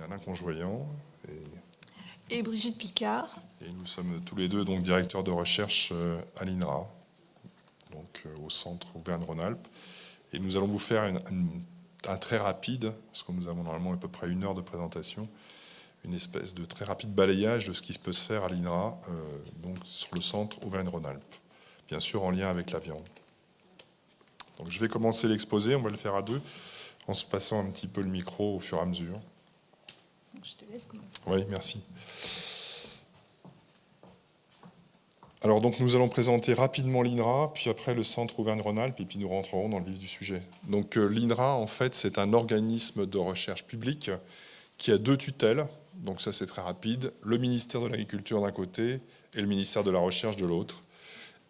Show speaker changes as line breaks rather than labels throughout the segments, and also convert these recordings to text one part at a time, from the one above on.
Alain Conjoyant
et Brigitte Picard.
Et nous sommes tous les deux donc, directeurs de recherche à l'INRA, donc au centre Auvergne-Rhône-Alpes. Et nous allons vous faire un très rapide, parce que nous avons normalement à peu près 1 heure de présentation, une espèce de très rapide balayage de ce qui peut se faire à l'INRA, donc sur le centre Auvergne-Rhône-Alpes, bien sûr en lien avec la viande. Donc je vais commencer l'exposé, on va le faire à deux, en se passant un petit peu le micro au fur et à mesure.
Je te laisse commencer.
Oui, merci. Alors donc nous allons présenter rapidement l'INRA, puis après le centre Auvergne-Rhône-Alpes, et puis nous rentrerons dans le vif du sujet. Donc l'INRA, en fait, c'est un organisme de recherche publique qui a 2 tutelles, donc ça c'est très rapide, le ministère de l'Agriculture d'un côté et le ministère de la Recherche de l'autre.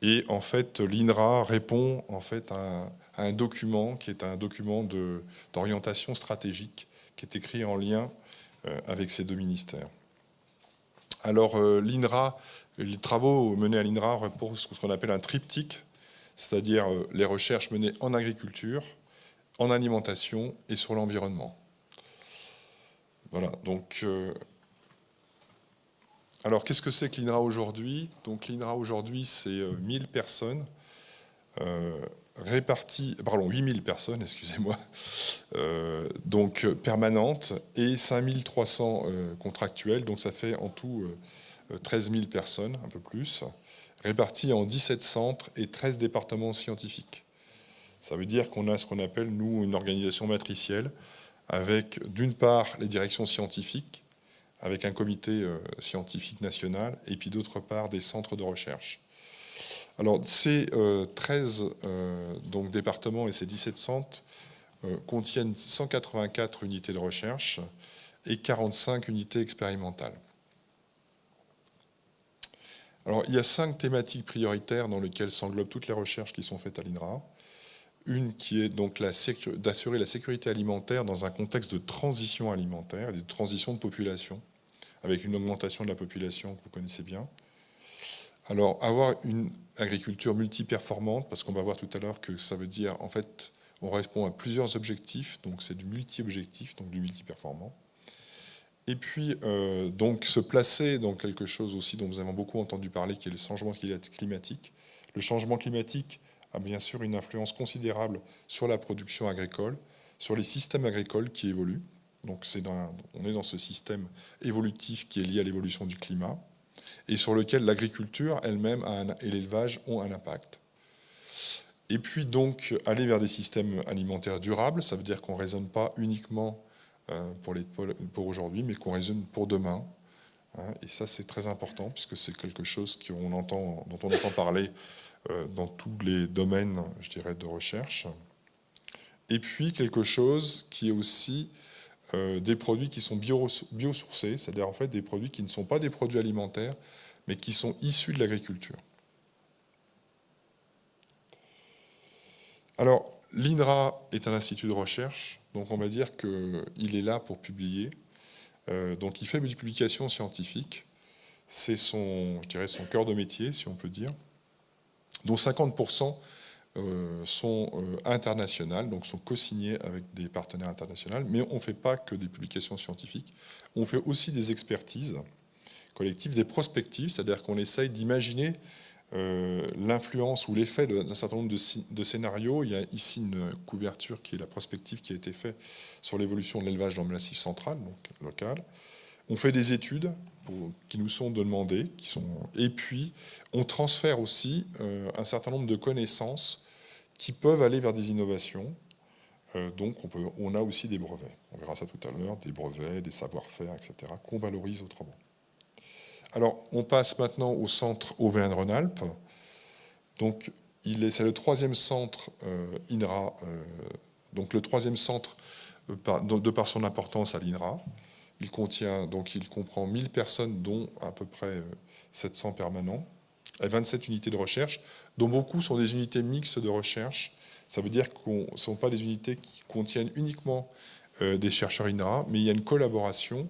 Et en fait, l'INRA répond en fait à un document qui est un document d'orientation stratégique qui est écrit en lien avec ces 2 ministères. Alors l'INRA, les travaux menés à l'INRA reposent sur ce qu'on appelle un triptyque, c'est-à-dire les recherches menées en agriculture, en alimentation et sur l'environnement. Voilà, donc... alors, qu'est-ce que c'est que l'INRA aujourd'hui? Donc, l'INRA aujourd'hui, c'est 1000 personnes, réparties, pardon, 8000 personnes, excusez-moi, donc permanentes, et 5300 contractuels, donc ça fait en tout 13 000 personnes, un peu plus, réparties en 17 centres et 13 départements scientifiques. Ça veut dire qu'on a ce qu'on appelle, nous, une organisation matricielle, avec d'une part les directions scientifiques, avec un comité scientifique national, et puis d'autre part des centres de recherche. Alors ces 13 donc, départements et ces 17 centres contiennent 184 unités de recherche et 45 unités expérimentales. Alors il y a 5 thématiques prioritaires dans lesquelles s'englobent toutes les recherches qui sont faites à l'INRA. Une qui est donc d'assurer la sécurité alimentaire dans un contexte de transition alimentaire et de transition de population, avec une augmentation de la population que vous connaissez bien. Alors, avoir une agriculture multiperformante, parce qu'on va voir tout à l'heure que ça veut dire, en fait, on répond à plusieurs objectifs, donc c'est du multi-objectif, donc du multiperformant. Et puis, donc, se placer dans quelque chose aussi dont nous avons beaucoup entendu parler, qui est le changement climatique. Le changement climatique a bien sûr une influence considérable sur la production agricole, sur les systèmes agricoles qui évoluent. Donc on est dans ce système évolutif qui est lié à l'évolution du climat et sur lequel l'agriculture elle-même et l'élevage ont un impact. Et puis donc aller vers des systèmes alimentaires durables, ça veut dire qu'on ne raisonne pas uniquement pour aujourd'hui, mais qu'on raisonne pour demain. Et ça c'est très important puisque c'est quelque chose dont on entend parler dans tous les domaines, je dirais, de recherche. Et puis quelque chose qui est aussi des produits qui sont biosourcés, c'est-à-dire en fait des produits qui ne sont pas des produits alimentaires, mais qui sont issus de l'agriculture. Alors, l'INRA est un institut de recherche, donc on va dire qu'il est là pour publier. Donc il fait des publications scientifiques, c'est son cœur de métier, si on peut dire, dont 50% sont internationales, donc sont co-signées avec des partenaires internationaux, mais on ne fait pas que des publications scientifiques, on fait aussi des expertises collectives, des prospectives, c'est-à-dire qu'on essaye d'imaginer l'influence ou l'effet d'un certain nombre de scénarios. Il y a ici une couverture qui est la prospective qui a été faite sur l'évolution de l'élevage dans le Massif central, donc local. On fait des études qui nous sont demandées, et puis on transfère aussi un certain nombre de connaissances qui peuvent aller vers des innovations. Donc on a aussi des brevets. On verra ça tout à l'heure, des brevets, des savoir-faire, etc., qu'on valorise autrement. Alors, on passe maintenant au centre Auvergne-Rhône-Alpes. Donc, c'est le 3e centre INRA, donc le 3e centre de par son importance à l'INRA. Il comprend 1000 personnes, dont à peu près 700 permanents, et 27 unités de recherche, dont beaucoup sont des unités mixtes de recherche. Ça veut dire que ce ne sont pas des unités qui contiennent uniquement des chercheurs INRA, mais il y a une collaboration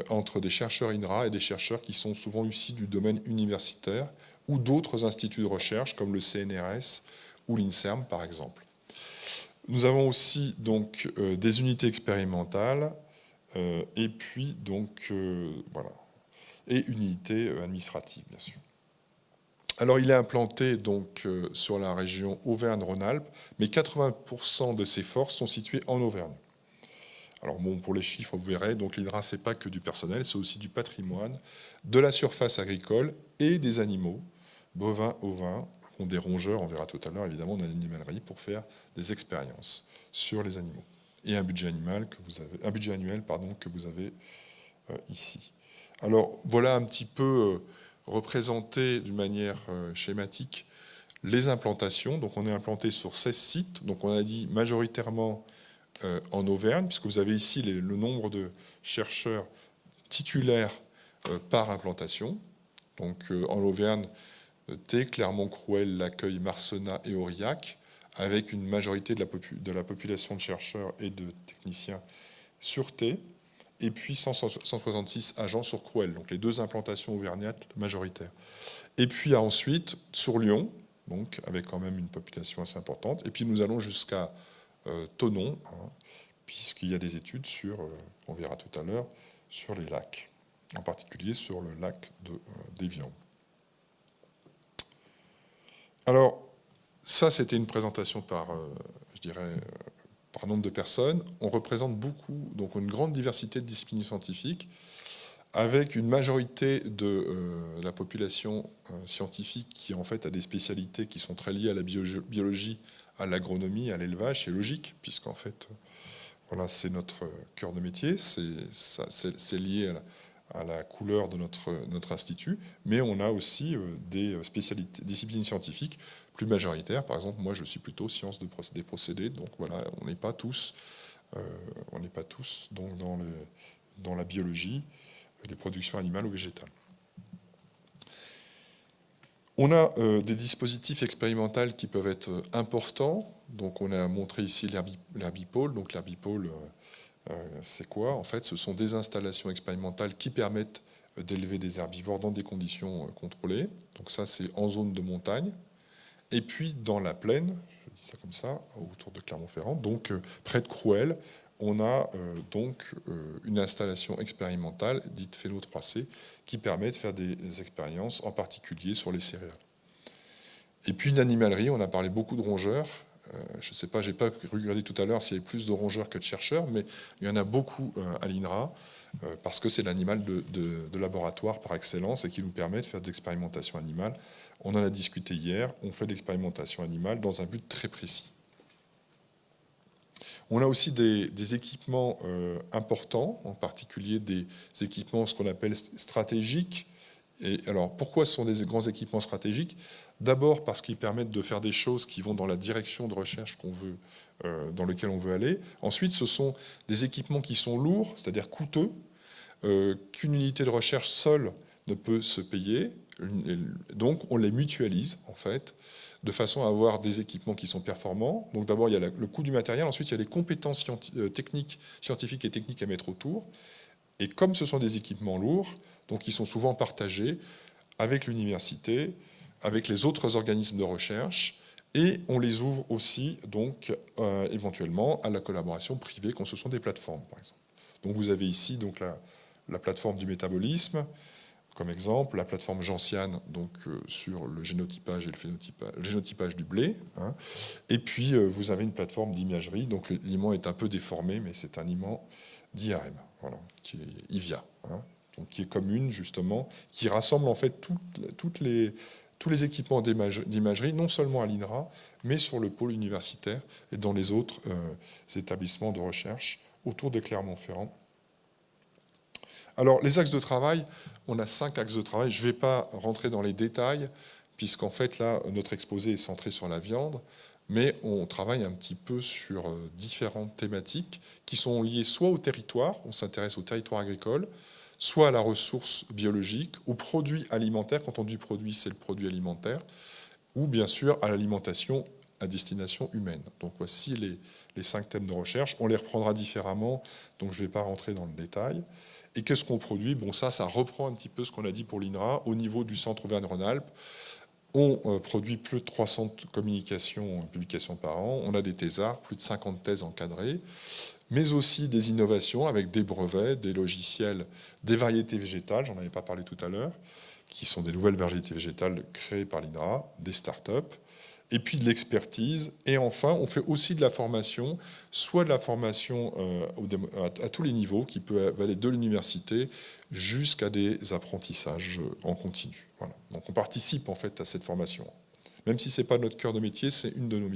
entre des chercheurs INRA et des chercheurs qui sont souvent issus du domaine universitaire ou d'autres instituts de recherche, comme le CNRS ou l'INSERM, par exemple. Nous avons aussi donc, des unités expérimentales Et puis, donc, voilà. Et une unité administrative, bien sûr. Alors, il est implanté donc, sur la région Auvergne-Rhône-Alpes, mais 80% de ses forces sont situées en Auvergne. Alors bon, pour les chiffres, vous verrez, donc l'INRA, ce n'est pas que du personnel, c'est aussi du patrimoine, de la surface agricole et des animaux, bovins, ovins, des rongeurs, on verra tout à l'heure, évidemment, dans l'animalerie, pour faire des expériences sur les animaux. Et un budget annuel que vous avez ici. Alors voilà un petit peu représenté d'une manière schématique les implantations. Donc on est implanté sur 16 sites, donc on a dit majoritairement en Auvergne, puisque vous avez ici le nombre de chercheurs titulaires par implantation. Donc en Auvergne, Thé, Clermont-Crouël, L'Accueil, Marcenat et Aurillac, avec une majorité de la population de chercheurs et de techniciens sur Thé, et puis 166 agents sur Crouël, donc les deux implantations auvergnates majoritaires. Et puis ensuite, sur Lyon, donc avec quand même une population assez importante, et puis nous allons jusqu'à Thonon, hein, puisqu'il y a des études sur, on verra tout à l'heure, sur les lacs, en particulier sur le lac d'Évian. Alors, ça, c'était une présentation par, je dirais, par nombre de personnes. On représente beaucoup, donc une grande diversité de disciplines scientifiques, avec une majorité de la population scientifique qui, en fait, a des spécialités qui sont très liées à la biologie, à l'agronomie, à l'élevage. C'est logique, puisqu'en fait, voilà, c'est notre cœur de métier, c'est lié à la couleur de notre institut, mais on a aussi des disciplines scientifiques plus majoritaires. Par exemple, moi, je suis plutôt sciences des procédés, donc voilà, on n'est pas tous, donc, dans la biologie, les productions animales ou végétales. On a des dispositifs expérimentaux qui peuvent être importants. Donc, on a montré ici l'herbipole. Donc, l'herbipole, c'est quoi? En fait, ce sont des installations expérimentales qui permettent d'élever des herbivores dans des conditions contrôlées. Donc, ça, c'est en zone de montagne. Et puis, dans la plaine, je dis ça comme ça, autour de Clermont-Ferrand, donc près de Crouël, on a une installation expérimentale dite Phéno 3C qui permet de faire des expériences, en particulier sur les céréales. Et puis une animalerie, on a parlé beaucoup de rongeurs. Je ne sais pas, je n'ai pas regardé tout à l'heure s'il y avait plus de rongeurs que de chercheurs, mais il y en a beaucoup à l'INRA, parce que c'est l'animal de laboratoire par excellence et qui nous permet de faire des expérimentations animales. On en a discuté hier, on fait de l'expérimentation animale dans un but très précis. On a aussi des équipements importants, en particulier des équipements, ce qu'on appelle stratégiques. Et alors, pourquoi ce sont des grands équipements stratégiques? D'abord parce qu'ils permettent de faire des choses qui vont dans la direction de recherche dans laquelle on veut aller. Ensuite, ce sont des équipements qui sont lourds, c'est-à-dire coûteux, qu'une unité de recherche seule ne peut se payer. Donc, on les mutualise, en fait, de façon à avoir des équipements qui sont performants. Donc d'abord, il y a le coût du matériel, ensuite il y a les compétences scientifiques et techniques à mettre autour. Et comme ce sont des équipements lourds, donc ils sont souvent partagés avec l'université, avec les autres organismes de recherche, et on les ouvre aussi, donc, éventuellement, à la collaboration privée, quand ce sont des plateformes, par exemple. Donc vous avez ici donc, la plateforme du métabolisme, comme exemple, la plateforme Gentiane, donc sur le génotypage et le génotypage du blé. Hein. Et puis, vous avez une plateforme d'imagerie. Donc, l'IMAN est un peu déformé, mais c'est un IMAN d'IRM, voilà, qui est IVIA, hein, donc qui est commune, justement, qui rassemble en fait tous les équipements d'imagerie, non seulement à l'INRA, mais sur le pôle universitaire et dans les autres établissements de recherche autour de Clermont-Ferrand. Alors, les axes de travail, on a 5 axes de travail. Je ne vais pas rentrer dans les détails, puisqu'en fait, là, notre exposé est centré sur la viande, mais on travaille un petit peu sur différentes thématiques qui sont liées soit au territoire, on s'intéresse au territoire agricole, soit à la ressource biologique, aux produits alimentaires. Quand on dit produit, c'est le produit alimentaire, ou bien sûr à l'alimentation à destination humaine. Donc voici les 5 thèmes de recherche. On les reprendra différemment, donc je ne vais pas rentrer dans le détail. Et qu'est-ce qu'on produit? Bon, ça reprend un petit peu ce qu'on a dit pour l'INRA. Au niveau du centre Auvergne-Rhône-Alpes, on produit plus de 300 publications par an. On a des thésards, plus de 50 thèses encadrées. mais aussi des innovations avec des brevets, des logiciels, des variétés végétales, j'en avais pas parlé tout à l'heure, qui sont des nouvelles variétés végétales créées par l'INRA, des startups, et puis de l'expertise. Et enfin, on fait aussi de la formation, soit de la formation à tous les niveaux, qui peut aller de l'université jusqu'à des apprentissages en continu. Voilà. Donc on participe en fait à cette formation. Même si ce n'est pas notre cœur de métier, c'est une de nos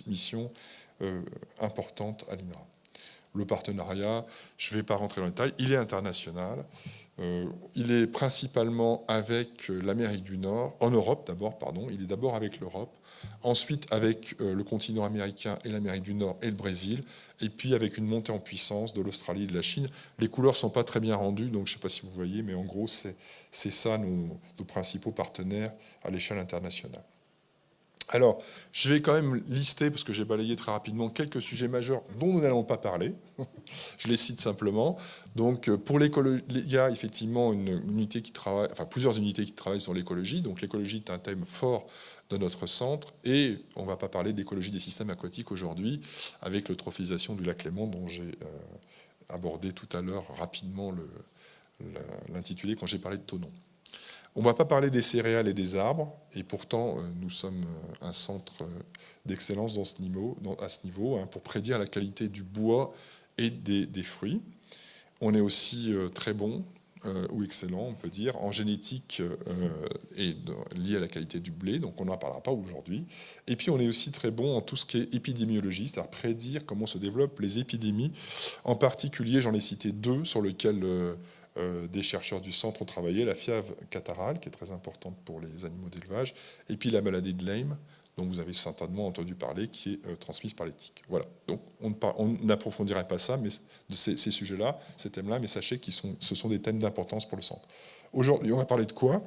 missions importantes à l'INRA. Le partenariat, je ne vais pas rentrer dans le détail, il est international. Il est principalement avec l'Amérique du Nord, en Europe d'abord, pardon, il est d'abord avec l'Europe, ensuite avec le continent américain et l'Amérique du Nord et le Brésil, et puis avec une montée en puissance de l'Australie et de la Chine. Les couleurs ne sont pas très bien rendues, donc je ne sais pas si vous voyez, mais en gros, c'est ça nos principaux partenaires à l'échelle internationale. Alors, je vais quand même lister, parce que j'ai balayé très rapidement, quelques sujets majeurs dont nous n'allons pas parler. Je les cite simplement. Donc, pour l'écologie, il y a effectivement une unité qui travaille, enfin plusieurs unités qui travaillent sur l'écologie. Donc, l'écologie est un thème fort de notre centre. Et on ne va pas parler d'écologie des systèmes aquatiques aujourd'hui, avec l'eutrophisation du lac Léman, dont j'ai abordé tout à l'heure rapidement l'intitulé quand j'ai parlé de Thonon. On ne va pas parler des céréales et des arbres, et pourtant nous sommes un centre d'excellence à ce niveau, pour prédire la qualité du bois et des fruits. On est aussi très bon, ou excellent, on peut dire, en génétique et lié à la qualité du blé, donc on n'en parlera pas aujourd'hui. Et puis on est aussi très bon en tout ce qui est épidémiologie, c'est-à-dire prédire comment se développent les épidémies. En particulier, j'en ai cité deux sur lesquels des chercheurs du centre ont travaillé, la fièvre catarrhale, qui est très importante pour les animaux d'élevage, et puis la maladie de Lyme, dont vous avez certainement entendu parler, qui est transmise par les tiques. Voilà, donc on n'approfondirait pas ça, mais ces sujets-là, ces thèmes-là, mais sachez que ce sont des thèmes d'importance pour le centre. Aujourd'hui, on va parler de quoi?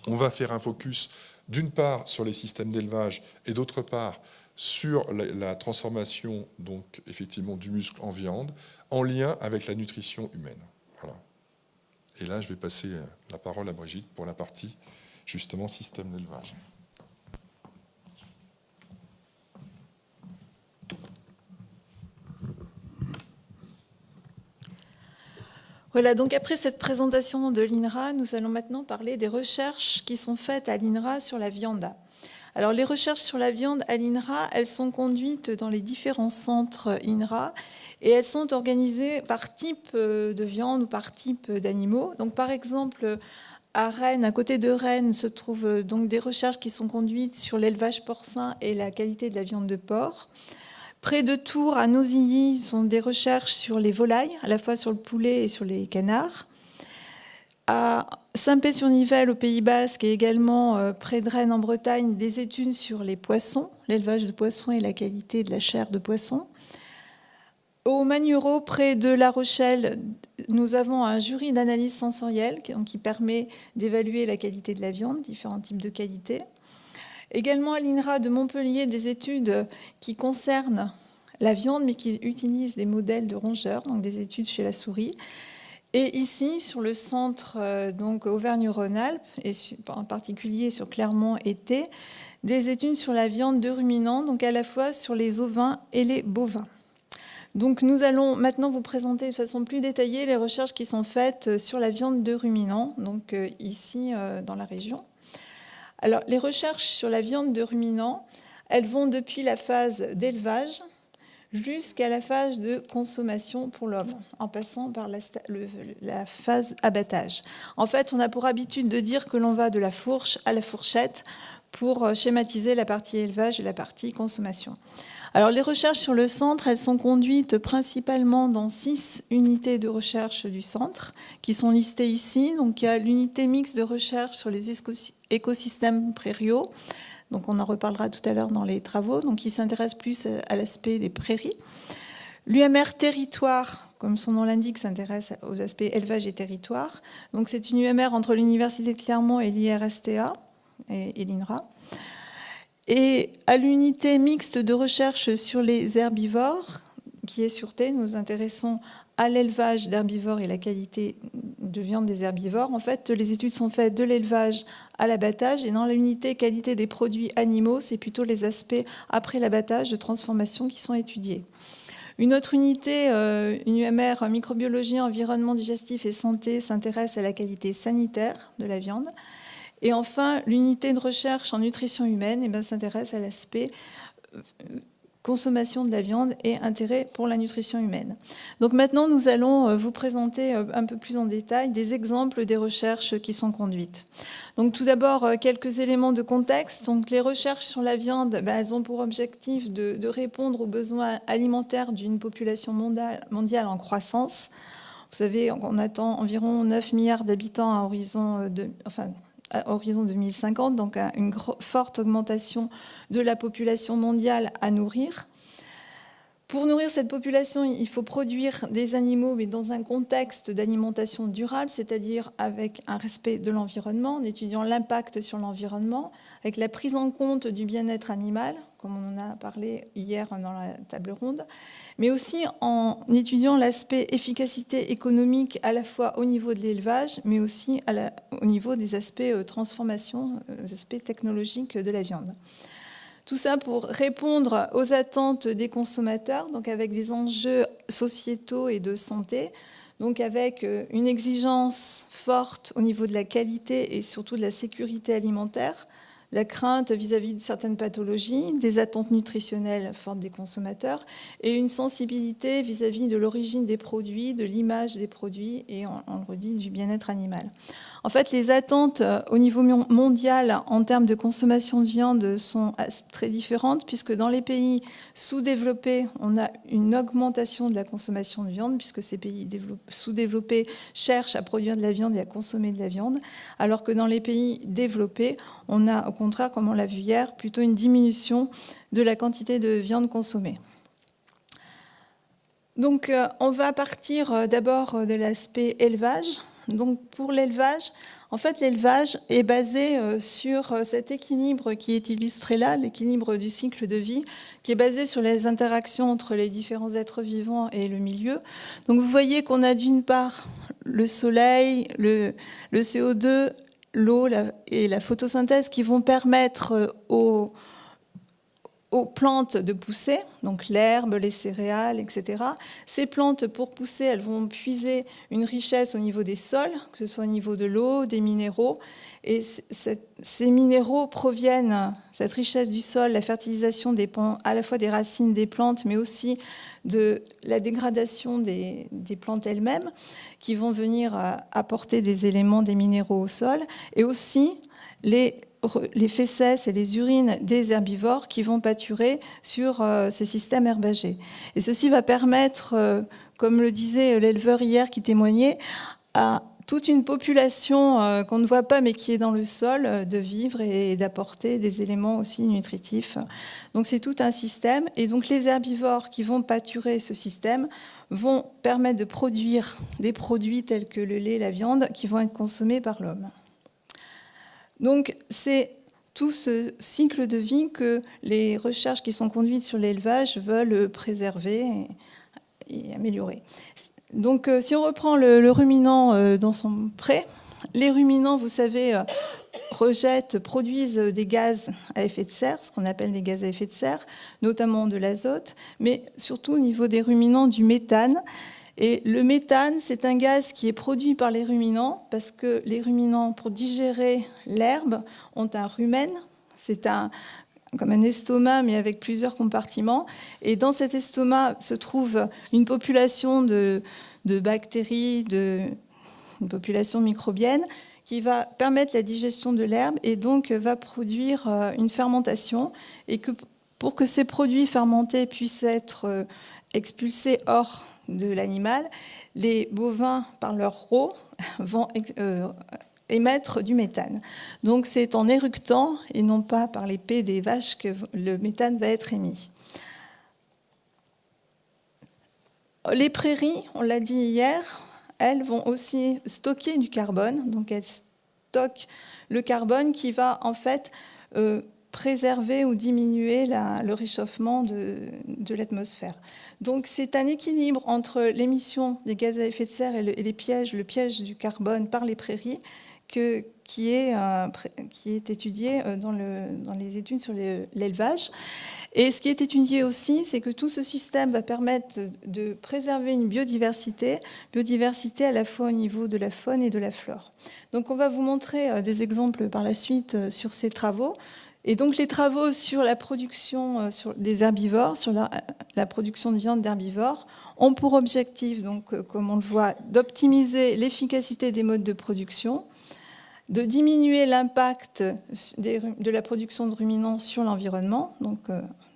On va faire un focus, d'une part, sur les systèmes d'élevage, et d'autre part, sur la transformation, donc, effectivement, du muscle en viande, en lien avec la nutrition humaine. Voilà. Et là, je vais passer la parole à Brigitte pour la partie, justement, système d'élevage.
Voilà, donc après cette présentation de l'INRA, nous allons maintenant parler des recherches qui sont faites à l'INRA sur la viande. Alors, les recherches sur la viande à l'INRA, elles sont conduites dans les différents centres INRA et elles sont organisées par type de viande ou par type d'animaux. Donc, par exemple, à Rennes, à côté de Rennes, se trouvent donc des recherches qui sont conduites sur l'élevage porcin et la qualité de la viande de porc. Près de Tours, à Nausilly, sont des recherches sur les volailles, à la fois sur le poulet et sur les canards. À Saint-Pé-sur-Nivelle, au Pays Basque, et également près de Rennes, en Bretagne, des études sur les poissons, l'élevage de poissons et la qualité de la chair de poisson. Au Magnereau, près de La Rochelle, nous avons un jury d'analyse sensorielle qui permet d'évaluer la qualité de la viande, différents types de qualités. Également à l'INRA de Montpellier, des études qui concernent la viande, mais qui utilisent des modèles de rongeurs, donc des études chez la souris. Et ici, sur le centre donc Auvergne-Rhône-Alpes, et en particulier sur Clermont et Thé, des études sur la viande de ruminants, donc à la fois sur les ovins et les bovins. Donc nous allons maintenant vous présenter de façon plus détaillée les recherches qui sont faites sur la viande de ruminants, donc ici dans la région. Alors les recherches sur la viande de ruminants, elles vont depuis la phase d'élevage jusqu'à la phase de consommation pour l'homme, en passant par la phase abattage. En fait, on a pour habitude de dire que l'on va de la fourche à la fourchette pour schématiser la partie élevage et la partie consommation. Alors, les recherches sur le centre, elles sont conduites principalement dans 6 unités de recherche du centre, qui sont listées ici. Donc, il y a l'unité mixte de recherche sur les écosystèmes prairiaux. Donc, on en reparlera tout à l'heure dans les travaux. Donc, il s'intéresse plus à l'aspect des prairies. L'UMR territoire, comme son nom l'indique, s'intéresse aux aspects élevage et territoire. Donc, c'est une UMR entre l'Université de Clermont et l'IRSTA et l'INRA. Et à l'unité mixte de recherche sur les herbivores, qui est sûreté, nous nous intéressons à l'élevage d'herbivores et la qualité de viande des herbivores. En fait, les études sont faites de l'élevage à l'abattage, et dans l'unité qualité des produits animaux, c'est plutôt les aspects après l'abattage de transformation qui sont étudiés. Une autre unité, une UMR, microbiologie, environnement digestif et santé, s'intéresse à la qualité sanitaire de la viande. Et enfin, l'unité de recherche en nutrition humaine s'intéresse à l'aspect consommation de la viande et intérêt pour la nutrition humaine. Donc maintenant, nous allons vous présenter un peu plus en détail des exemples des recherches qui sont conduites. Donc tout d'abord, quelques éléments de contexte. Donc les recherches sur la viande, elles ont pour objectif de répondre aux besoins alimentaires d'une population mondiale en croissance. Vous savez, on attend environ 9 milliards d'habitants à horizon 2050, donc une forte augmentation de la population mondiale à nourrir. Pour nourrir cette population, il faut produire des animaux, mais dans un contexte d'alimentation durable, c'est-à-dire avec un respect de l'environnement, en étudiant l'impact sur l'environnement, avec la prise en compte du bien-être animal, comme on en a parlé hier dans la table ronde, mais aussi en étudiant l'aspect efficacité économique à la fois au niveau de l'élevage, mais aussi au niveau des aspects transformation, des aspects technologiques de la viande. Tout ça pour répondre aux attentes des consommateurs, donc avec des enjeux sociétaux et de santé, donc avec une exigence forte au niveau de la qualité et surtout de la sécurité alimentaire, la crainte vis-à-vis de certaines pathologies, des attentes nutritionnelles fortes des consommateurs et une sensibilité vis-à-vis de l'origine des produits, de l'image des produits et, on le redit, du bien-être animal. En fait, les attentes au niveau mondial en termes de consommation de viande sont très différentes puisque dans les pays sous-développés, on a une augmentation de la consommation de viande puisque ces pays sous-développés cherchent à produire de la viande et à consommer de la viande, alors que dans les pays développés, on a au contraire, comme on l'a vu hier, plutôt une diminution de la quantité de viande consommée. Donc, on va partir d'abord de l'aspect élevage. Donc, pour l'élevage, en fait, l'élevage est basé sur cet équilibre qui est illustré là, l'équilibre du cycle de vie, qui est basé sur les interactions entre les différents êtres vivants et le milieu. Donc, vous voyez qu'on a d'une part le soleil, le CO2, l'eau et la photosynthèse qui vont permettre aux plantes de pousser, donc l'herbe, les céréales, etc. Ces plantes, pour pousser, elles vont puiser une richesse au niveau des sols, que ce soit au niveau de l'eau, des minéraux. Et ces minéraux proviennent, cette richesse du sol, la fertilisation dépend à la fois des racines des plantes, mais aussi de la dégradation des plantes elles-mêmes, qui vont venir apporter des éléments, des minéraux au sol, et aussi les fesses et les urines des herbivores qui vont pâturer sur ces systèmes herbagés. Et ceci va permettre, comme le disait l'éleveur hier qui témoignait, à toute une population qu'on ne voit pas mais qui est dans le sol de vivre et d'apporter des éléments aussi nutritifs. Donc c'est tout un système. Et donc les herbivores qui vont pâturer ce système vont permettre de produire des produits tels que le lait, la viande, qui vont être consommés par l'homme. Donc, c'est tout ce cycle de vie que les recherches qui sont conduites sur l'élevage veulent préserver et améliorer. Donc, si on reprend le ruminant dans son pré, les ruminants, vous savez, produisent des gaz à effet de serre, ce qu'on appelle des gaz à effet de serre, notamment de l'azote, mais surtout au niveau des ruminants, du méthane. Et le méthane, c'est un gaz qui est produit par les ruminants parce que les ruminants, pour digérer l'herbe, ont un rumen. C'est comme un estomac, mais avec plusieurs compartiments. Et dans cet estomac se trouve une population de bactéries, une population microbienne qui va permettre la digestion de l'herbe et donc va produire une fermentation. Et que pour que ces produits fermentés puissent être expulsés hors de l'animal, les bovins, par leur roue, vont émettre du méthane. Donc c'est en éructant et non pas par les paies des vaches que le méthane va être émis. Les prairies, on l'a dit hier, elles vont aussi stocker du carbone. Donc elles stockent le carbone qui va en fait préserver ou diminuer le réchauffement de l'atmosphère. Donc c'est un équilibre entre l'émission des gaz à effet de serre et le piège du carbone par les prairies qui qui est étudié dans les études sur l'élevage. Et ce qui est étudié aussi, c'est que tout ce système va permettre de préserver une biodiversité à la fois au niveau de la faune et de la flore. Donc on va vous montrer des exemples par la suite sur ces travaux. Et donc les travaux sur la production des herbivores, sur la production de viande d'herbivores, ont pour objectif, donc, comme on le voit, d'optimiser l'efficacité des modes de production, de diminuer l'impact de la production de ruminants sur l'environnement, donc,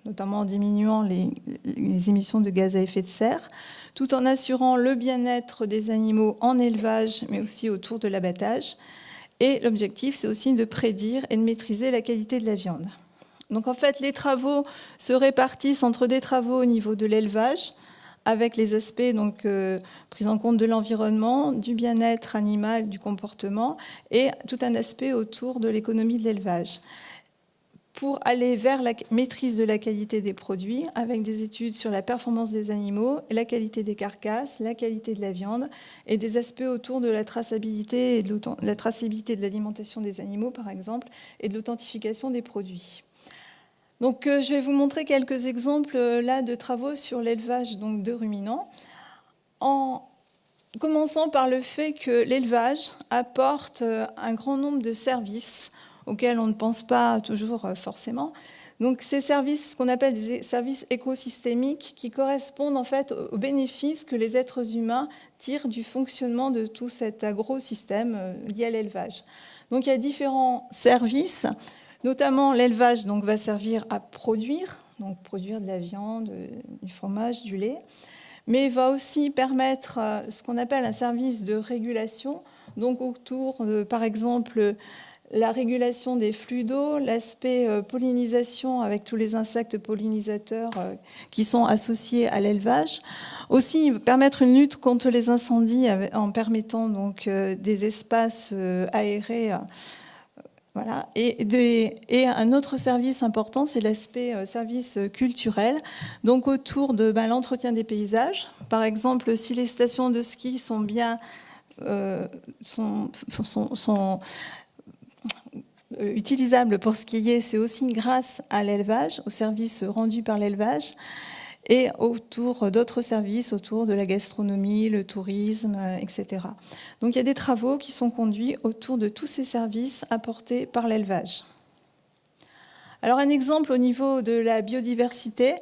notamment en diminuant les émissions de gaz à effet de serre, tout en assurant le bien-être des animaux en élevage, mais aussi autour de l'abattage. Et l'objectif, c'est aussi de prédire et de maîtriser la qualité de la viande. Donc en fait, les travaux se répartissent entre des travaux au niveau de l'élevage, avec les aspects donc, pris en compte de l'environnement, du bien-être animal, du comportement, et tout un aspect autour de l'économie de l'élevage, pour aller vers la maîtrise de la qualité des produits, avec des études sur la performance des animaux, la qualité des carcasses, la qualité de la viande, et des aspects autour de la traçabilité, et de la traçabilité de l'alimentation des animaux, par exemple, et de l'authentification des produits. Donc, je vais vous montrer quelques exemples là de travaux sur l'élevage donc, de ruminants, en commençant par le fait que l'élevage apporte un grand nombre de services auxquels on ne pense pas toujours forcément. Donc, ces services, ce qu'on appelle des services écosystémiques, qui correspondent en fait aux bénéfices que les êtres humains tirent du fonctionnement de tout cet agro-système lié à l'élevage. Donc, il y a différents services. Notamment, l'élevage donc, va servir à produire de la viande, du fromage, du lait, mais va aussi permettre ce qu'on appelle un service de régulation, donc autour de, par exemple, la régulation des flux d'eau, l'aspect pollinisation avec tous les insectes pollinisateurs qui sont associés à l'élevage. Aussi, permettre une lutte contre les incendies en permettant donc, des espaces aérés. Voilà. Et un autre service important, c'est l'aspect service culturel, donc autour de l'entretien des paysages. Par exemple, si les stations de ski sont bien utilisables pour skier, c'est aussi grâce à l'élevage, aux services rendus par l'élevage, et autour d'autres services, autour de la gastronomie, le tourisme, etc. Donc il y a des travaux qui sont conduits autour de tous ces services apportés par l'élevage. Alors un exemple au niveau de la biodiversité.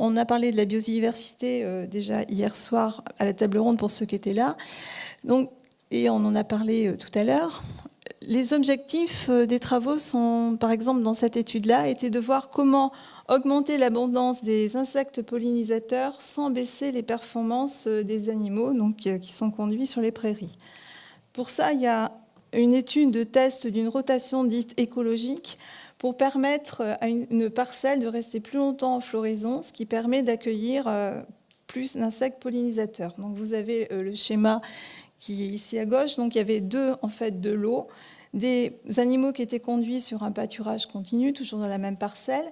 On a parlé de la biodiversité déjà hier soir à la table ronde pour ceux qui étaient là. Donc, et on en a parlé tout à l'heure. Les objectifs des travaux sont, par exemple, dans cette étude-là, étaient de voir comment augmenter l'abondance des insectes pollinisateurs sans baisser les performances des animaux donc, qui sont conduits sur les prairies. Pour ça, il y a une étude de test d'une rotation dite écologique pour permettre à une parcelle de rester plus longtemps en floraison, ce qui permet d'accueillir plus d'insectes pollinisateurs. Donc vous avez le schéma qui est ici à gauche. Donc il y avait en fait, de l'eau, des animaux qui étaient conduits sur un pâturage continu, toujours dans la même parcelle,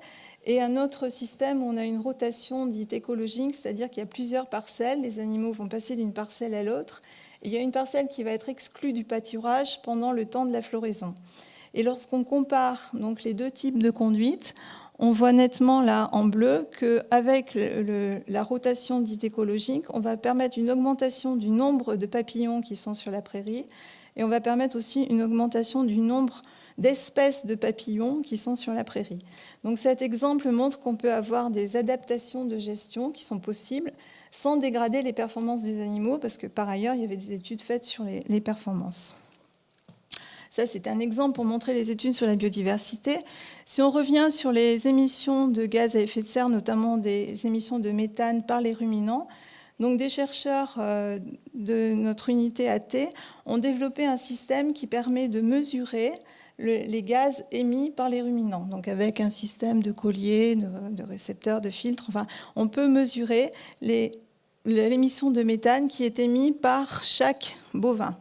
et un autre système où on a une rotation dite écologique, c'est-à-dire qu'il y a plusieurs parcelles, les animaux vont passer d'une parcelle à l'autre, et il y a une parcelle qui va être exclue du pâturage pendant le temps de la floraison. Et lorsqu'on compare donc, les deux types de conduite, on voit nettement là en bleu qu'avec la rotation dite écologique, on va permettre une augmentation du nombre de papillons qui sont sur la prairie, et on va permettre aussi une augmentation du nombre d'espèces de papillons qui sont sur la prairie. Donc cet exemple montre qu'on peut avoir des adaptations de gestion qui sont possibles sans dégrader les performances des animaux, parce que par ailleurs, il y avait des études faites sur les performances. Ça, c'est un exemple pour montrer les études sur la biodiversité. Si on revient sur les émissions de gaz à effet de serre, notamment des émissions de méthane par les ruminants, donc des chercheurs de notre unité AT ont développé un système qui permet de mesurer les gaz émis par les ruminants. Donc avec un système de collier, de récepteurs, de filtres, enfin, on peut mesurer l'émission de méthane qui est émise par chaque bovin.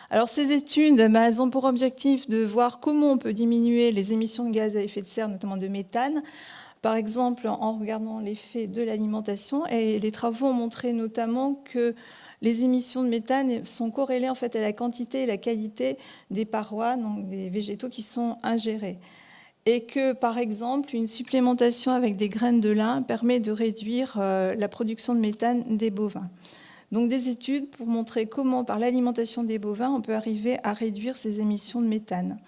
Alors ces études, elles ont pour objectif de voir comment on peut diminuer les émissions de gaz à effet de serre, notamment de méthane, par exemple en regardant l'effet de l'alimentation. Et les travaux ont montré notamment que les émissions de méthane sont corrélées en fait à la quantité et la qualité des parois, donc des végétaux qui sont ingérés. Et que, par exemple, une supplémentation avec des graines de lin permet de réduire la production de méthane des bovins. Donc des études pour montrer comment, par l'alimentation des bovins, on peut arriver à réduire ces émissions de méthane.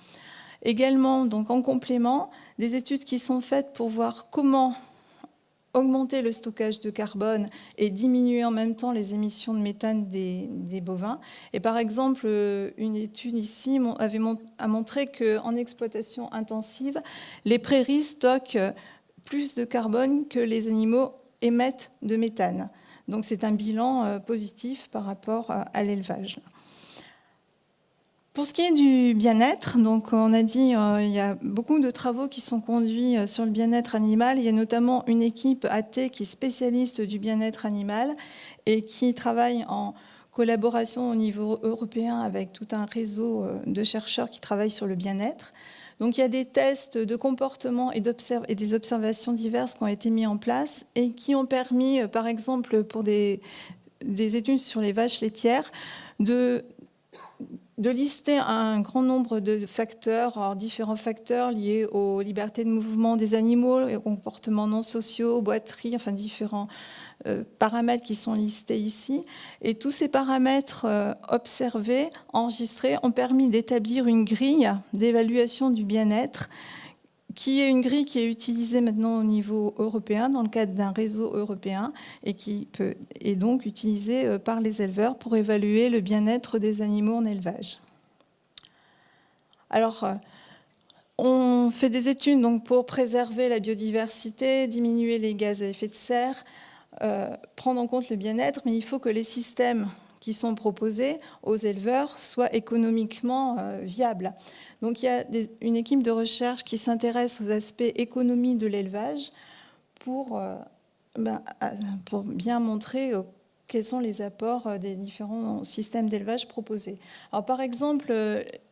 Également, donc en complément, des études qui sont faites pour voir comment augmenter le stockage de carbone et diminuer en même temps les émissions de méthane des bovins. Et par exemple, une étude ici a montré qu'en exploitation intensive, les prairies stockent plus de carbone que les animaux émettent de méthane. Donc c'est un bilan positif par rapport à l'élevage. Pour ce qui est du bien-être, donc on a dit il y a beaucoup de travaux qui sont conduits sur le bien-être animal. Il y a notamment une équipe AT qui est spécialiste du bien-être animal et qui travaille en collaboration au niveau européen avec tout un réseau de chercheurs qui travaillent sur le bien-être. Donc il y a des tests de comportement et des observations diverses qui ont été mis en place et qui ont permis, par exemple, pour des études sur les vaches laitières, de lister un grand nombre de facteurs, alors différents facteurs liés aux libertés de mouvement des animaux, aux comportements non sociaux, aux boiteries, enfin différents paramètres qui sont listés ici. Et tous ces paramètres observés, enregistrés, ont permis d'établir une grille d'évaluation du bien-être qui est une grille qui est utilisée maintenant au niveau européen dans le cadre d'un réseau européen et qui est donc utilisée par les éleveurs pour évaluer le bien-être des animaux en élevage. Alors, on fait des études donc, pour préserver la biodiversité, diminuer les gaz à effet de serre, prendre en compte le bien-être, mais il faut que les systèmes qui sont proposés aux éleveurs soient économiquement viables. Donc il y a une équipe de recherche qui s'intéresse aux aspects économie de l'élevage pour bien montrer quels sont les apports des différents systèmes d'élevage proposés. Alors, par exemple,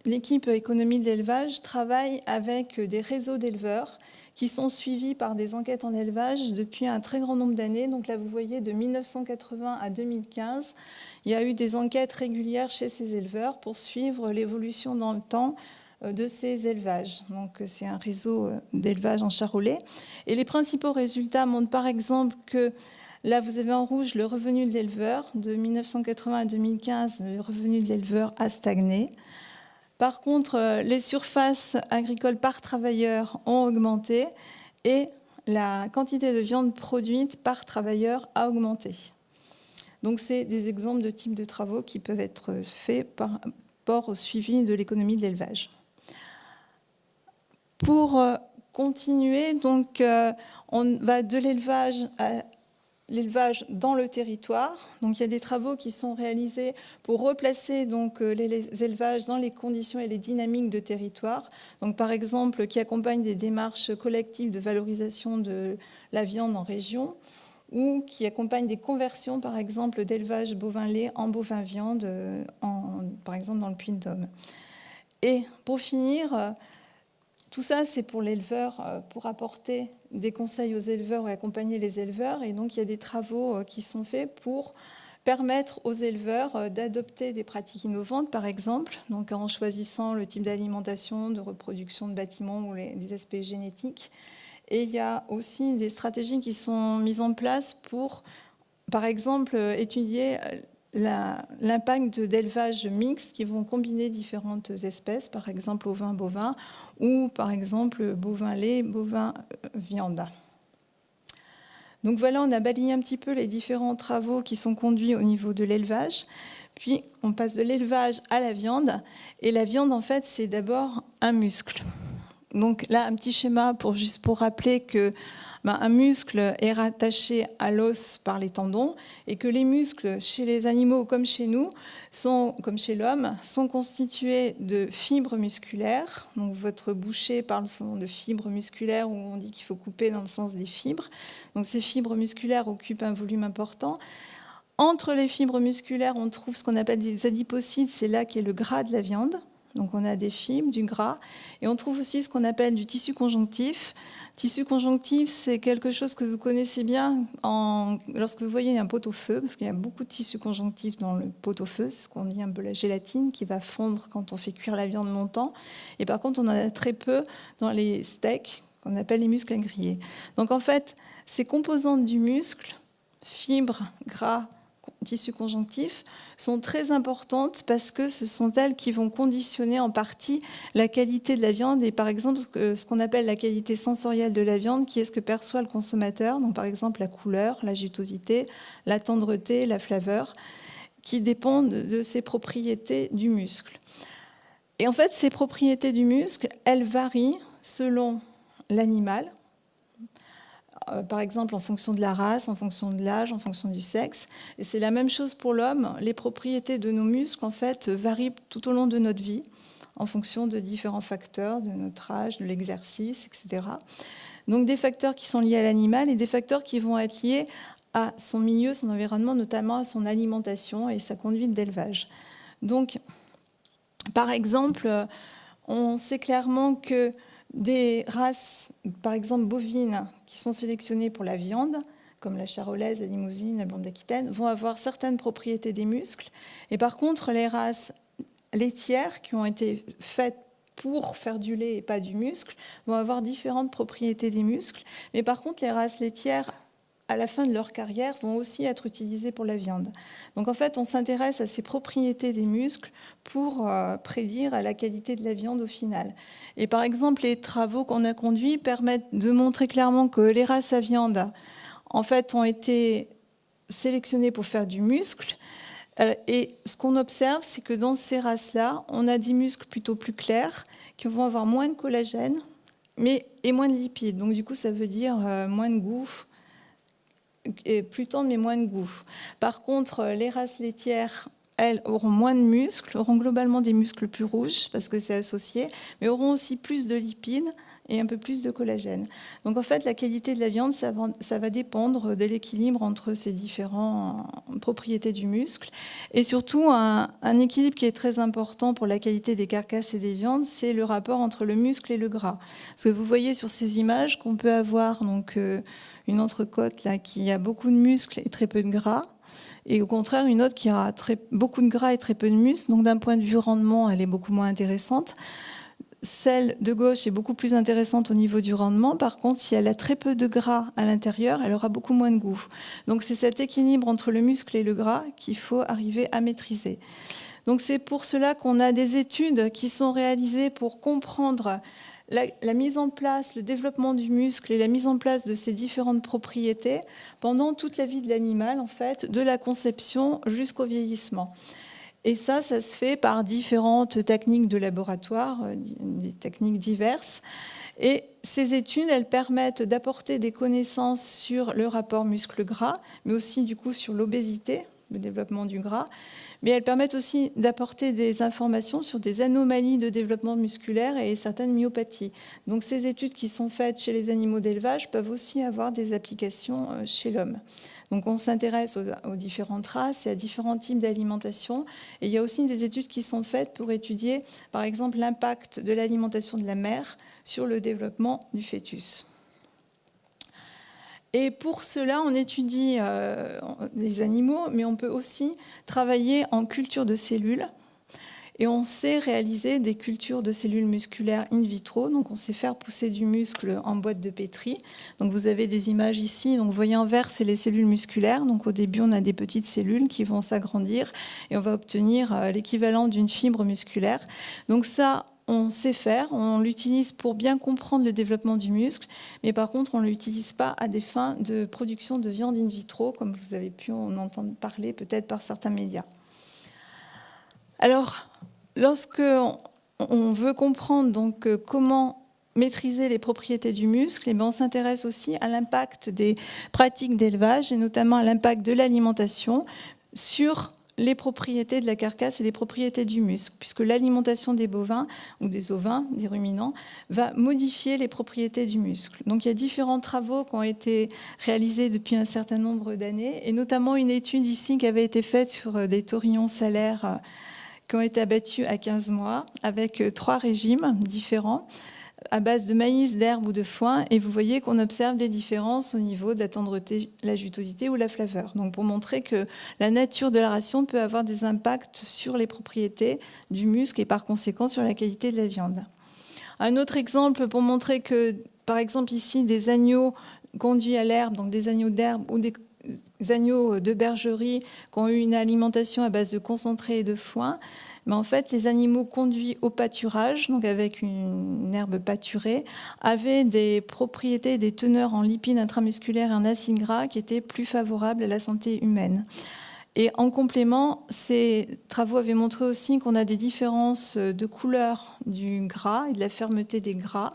l'équipe économie de l'élevage travaille avec des réseaux d'éleveurs qui sont suivis par des enquêtes en élevage depuis un très grand nombre d'années. Donc là, vous voyez, de 1980 à 2015, il y a eu des enquêtes régulières chez ces éleveurs pour suivre l'évolution dans le temps de ces élevages. Donc c'est un réseau d'élevage en charolais. Et les principaux résultats montrent par exemple que là, vous avez en rouge le revenu de l'éleveur. De 1980 à 2015, le revenu de l'éleveur a stagné. Par contre, les surfaces agricoles par travailleur ont augmenté et la quantité de viande produite par travailleur a augmenté. Donc c'est des exemples de types de travaux qui peuvent être faits par rapport au suivi de l'économie de l'élevage. Pour continuer, donc, on va de l'élevage à l'élevage dans le territoire. Donc, il y a des travaux qui sont réalisés pour replacer donc, les élevages dans les conditions et les dynamiques de territoire. Donc, par exemple, qui accompagnent des démarches collectives de valorisation de la viande en région ou qui accompagnent des conversions, par exemple, d'élevage bovin-lait en bovin-viande, par exemple, dans le Puy-de-Dôme. Et pour finir, tout ça, c'est pour l'éleveur, pour apporter des conseils aux éleveurs et accompagner les éleveurs. Et donc, il y a des travaux qui sont faits pour permettre aux éleveurs d'adopter des pratiques innovantes, par exemple, donc en choisissant le type d'alimentation, de reproduction de bâtiments ou des aspects génétiques. Et il y a aussi des stratégies qui sont mises en place pour, par exemple, étudier l'impact d'élevage mixte qui vont combiner différentes espèces, par exemple ovin-bovin ou par exemple bovin-lait, bovin-viande. Donc voilà, on a balayé un petit peu les différents travaux qui sont conduits au niveau de l'élevage. Puis on passe de l'élevage à la viande. Et la viande, en fait, c'est d'abord un muscle. Donc là, un petit schéma juste pour rappeler que un muscle est rattaché à l'os par les tendons et que les muscles chez les animaux comme chez nous, comme chez l'homme, sont constitués de fibres musculaires. Donc votre boucher parle de fibres musculaires où on dit qu'il faut couper dans le sens des fibres. Donc ces fibres musculaires occupent un volume important. Entre les fibres musculaires, on trouve ce qu'on appelle des adipocytes, c'est là qu'est le gras de la viande. donc on a des fibres, du gras, et on trouve aussi ce qu'on appelle du tissu conjonctif. Tissu conjonctif, c'est quelque chose que vous connaissez bien lorsque vous voyez un pot-au-feu, parce qu'il y a beaucoup de tissu conjonctif dans le pot-au-feu, c'est ce qu'on dit un peu la gélatine qui va fondre quand on fait cuire la viande longtemps. Et par contre, on en a très peu dans les steaks, qu'on appelle les muscles à griller. Donc en fait, ces composantes du muscle, fibres, gras, tissu conjonctif, sont très importantes parce que ce sont elles qui vont conditionner en partie la qualité de la viande et par exemple ce qu'on appelle la qualité sensorielle de la viande, qui est ce que perçoit le consommateur, donc par exemple la couleur, la jutosité, la tendreté, la flaveur, qui dépendent de ces propriétés du muscle. Et en fait, ces propriétés du muscle, elles varient selon l'animal, par exemple en fonction de la race, en fonction de l'âge, en fonction du sexe. Et c'est la même chose pour l'homme. Les propriétés de nos muscles, en fait, varient tout au long de notre vie, en fonction de différents facteurs, de notre âge, de l'exercice, etc. Donc des facteurs qui sont liés à l'animal et des facteurs qui vont être liés à son milieu, son environnement, notamment à son alimentation et sa conduite d'élevage. Donc, par exemple, on sait clairement que des races, par exemple bovines, qui sont sélectionnées pour la viande, comme la charolaise, la limousine, la blonde d'Aquitaine, vont avoir certaines propriétés des muscles. Et par contre, les races laitières, qui ont été faites pour faire du lait et pas du muscle, vont avoir différentes propriétés des muscles. Mais par contre, les races laitières, à la fin de leur carrière, vont aussi être utilisées pour la viande. Donc en fait, on s'intéresse à ces propriétés des muscles pour prédire la qualité de la viande au final. Et par exemple, les travaux qu'on a conduits permettent de montrer clairement que les races à viande, en fait, ont été sélectionnées pour faire du muscle. Et ce qu'on observe, c'est que dans ces races-là, on a des muscles plutôt plus clairs, qui vont avoir moins de collagène et moins de lipides. Donc du coup, ça veut dire moins de goût, et plus tendre mais moins de goût. Par contre, les races laitières, elles auront moins de muscles, auront globalement des muscles plus rouges parce que c'est associé, mais auront aussi plus de lipides et un peu plus de collagène. Donc en fait, la qualité de la viande, ça va dépendre de l'équilibre entre ces différentes propriétés du muscle. Et surtout, un équilibre qui est très important pour la qualité des carcasses et des viandes, c'est le rapport entre le muscle et le gras. Parce que vous voyez sur ces images qu'on peut avoir donc, une entrecôte là, qui a beaucoup de muscles et très peu de gras. Et au contraire, une autre qui a beaucoup de gras et très peu de muscles. Donc d'un point de vue rendement, elle est beaucoup moins intéressante. Celle de gauche est beaucoup plus intéressante au niveau du rendement. Par contre, si elle a très peu de gras à l'intérieur, elle aura beaucoup moins de goût. Donc c'est cet équilibre entre le muscle et le gras qu'il faut arriver à maîtriser. Donc c'est pour cela qu'on a des études qui sont réalisées pour comprendre la mise en place, le développement du muscle et la mise en place de ces différentes propriétés pendant toute la vie de l'animal, en fait, de la conception jusqu'au vieillissement. Et ça se fait par différentes techniques de laboratoire, des techniques diverses. Et ces études, elles permettent d'apporter des connaissances sur le rapport muscle-gras, mais aussi du coup sur l'obésité, le développement du gras. Mais elles permettent aussi d'apporter des informations sur des anomalies de développement musculaire et certaines myopathies. Donc ces études qui sont faites chez les animaux d'élevage peuvent aussi avoir des applications chez l'homme. Donc on s'intéresse aux différentes races et à différents types d'alimentation. Et il y a aussi des études qui sont faites pour étudier, par exemple, l'impact de l'alimentation de la mère sur le développement du fœtus. Et pour cela, on étudie les animaux, mais on peut aussi travailler en culture de cellules. Et on sait réaliser des cultures de cellules musculaires in vitro. Donc on sait faire pousser du muscle en boîte de pétri. Donc vous avez des images ici. Donc vous voyez en vert, c'est les cellules musculaires. Donc au début, on a des petites cellules qui vont s'agrandir et on va obtenir l'équivalent d'une fibre musculaire. Donc ça, on sait faire, on l'utilise pour bien comprendre le développement du muscle, mais par contre, on ne l'utilise pas à des fins de production de viande in vitro, comme vous avez pu en entendre parler peut-être par certains médias. Alors, lorsque on veut comprendre donc comment maîtriser les propriétés du muscle, on s'intéresse aussi à l'impact des pratiques d'élevage et notamment à l'impact de l'alimentation sur les propriétés de la carcasse et les propriétés du muscle, puisque l'alimentation des bovins ou des ovins, des ruminants, va modifier les propriétés du muscle. Donc il y a différents travaux qui ont été réalisés depuis un certain nombre d'années, et notamment une étude ici qui avait été faite sur des taurillons salaires qui ont été abattus à 15 mois avec 3 régimes différents à base de maïs, d'herbe ou de foin. Et vous voyez qu'on observe des différences au niveau de la tendreté, la jutosité ou la flaveur. Donc pour montrer que la nature de la ration peut avoir des impacts sur les propriétés du muscle et par conséquent sur la qualité de la viande. Un autre exemple pour montrer que, par exemple ici, des agneaux conduits à l'herbe, donc des agneaux d'herbe ou des agneaux de bergerie qui ont eu une alimentation à base de concentré et de foin, mais en fait, les animaux conduits au pâturage, donc avec une herbe pâturée, avaient des propriétés, des teneurs en lipides intramusculaires et en acides gras qui étaient plus favorables à la santé humaine. Et en complément, ces travaux avaient montré aussi qu'on a des différences de couleur du gras et de la fermeté des gras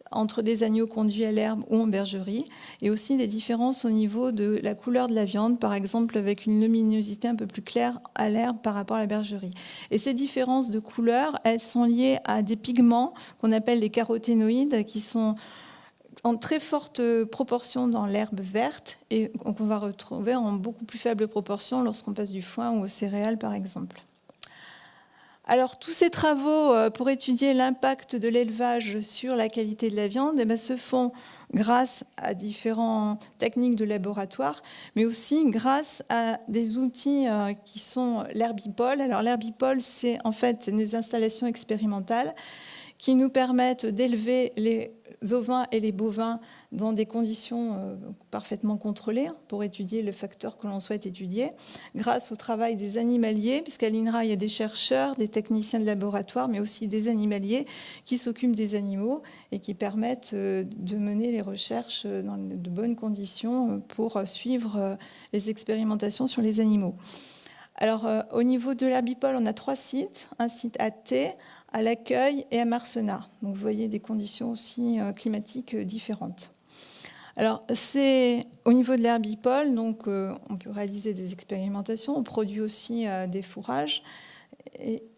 entre des agneaux conduits à l'herbe ou en bergerie, et aussi des différences au niveau de la couleur de la viande, par exemple avec une luminosité un peu plus claire à l'herbe par rapport à la bergerie. Et ces différences de couleur, elles sont liées à des pigments qu'on appelle les caroténoïdes, qui sont en très forte proportion dans l'herbe verte et qu'on va retrouver en beaucoup plus faible proportion lorsqu'on passe du foin ou aux céréales, par exemple. Alors, tous ces travaux pour étudier l'impact de l'élevage sur la qualité de la viande se font grâce à différentes techniques de laboratoire, mais aussi grâce à des outils qui sont l'herbipole. Alors, l'herbipole, c'est en fait des installations expérimentales qui nous permettent d'élever les ovins et les bovins dans des conditions parfaitement contrôlées pour étudier le facteur que l'on souhaite étudier, grâce au travail des animaliers, puisqu'à l'INRA, il y a des chercheurs, des techniciens de laboratoire, mais aussi des animaliers qui s'occupent des animaux et qui permettent de mener les recherches dans de bonnes conditions pour suivre les expérimentations sur les animaux. Alors, au niveau de l'herbipole, on a 3 sites. Un site à Thé, à L'Accueil et à Marcenat. Donc, vous voyez des conditions aussi climatiques différentes. Alors, c'est au niveau de l'herbipole, donc on peut réaliser des expérimentations. On produit aussi des fourrages.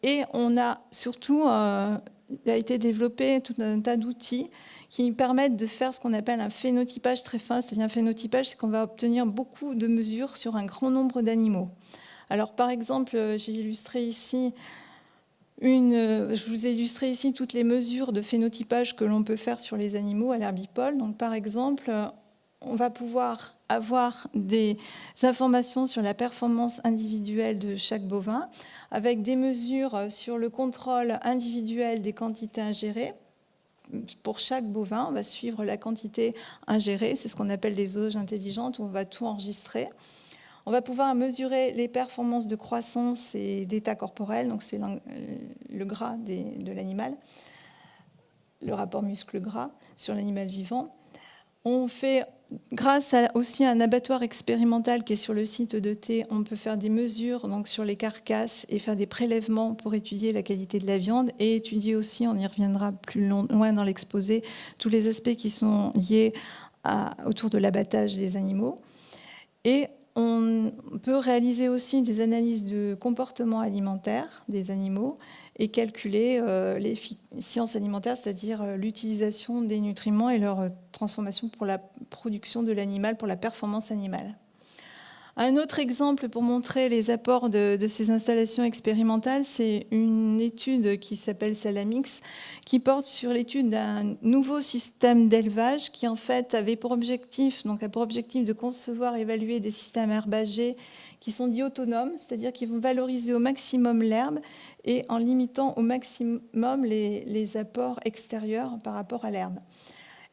Et on a surtout, il a été développé tout un tas d'outils qui permettent de faire ce qu'on appelle un phénotypage très fin. C'est-à-dire un phénotypage, c'est qu'on va obtenir beaucoup de mesures sur un grand nombre d'animaux. Alors, par exemple, j'ai illustré ici je vous ai illustré ici toutes les mesures de phénotypage que l'on peut faire sur les animaux à l'herbipole. Donc, par exemple, on va pouvoir avoir des informations sur la performance individuelle de chaque bovin, avec des mesures sur le contrôle individuel des quantités ingérées. Pour chaque bovin, on va suivre la quantité ingérée. C'est ce qu'on appelle des jauges intelligentes, où on va tout enregistrer. On va pouvoir mesurer les performances de croissance et d'état corporel, donc c'est le gras de l'animal, le rapport muscle-gras sur l'animal vivant. On fait, grâce aussi à un abattoir expérimental qui est sur le site de Thé, on peut faire des mesures donc, sur les carcasses et faire des prélèvements pour étudier la qualité de la viande et étudier aussi, on y reviendra plus loin dans l'exposé, tous les aspects qui sont liés autour de l'abattage des animaux. Et on peut réaliser aussi des analyses de comportement alimentaire des animaux et calculer l'efficience alimentaire, c'est-à-dire l'utilisation des nutriments et leur transformation pour la production de l'animal, pour la performance animale. Un autre exemple pour montrer les apports de ces installations expérimentales, c'est une étude qui s'appelle Salamix, qui porte sur l'étude d'un nouveau système d'élevage qui en fait avait pour objectif de concevoir et évaluer des systèmes herbagers qui sont dits autonomes, c'est-à-dire qui vont valoriser au maximum l'herbe et en limitant au maximum les apports extérieurs par rapport à l'herbe.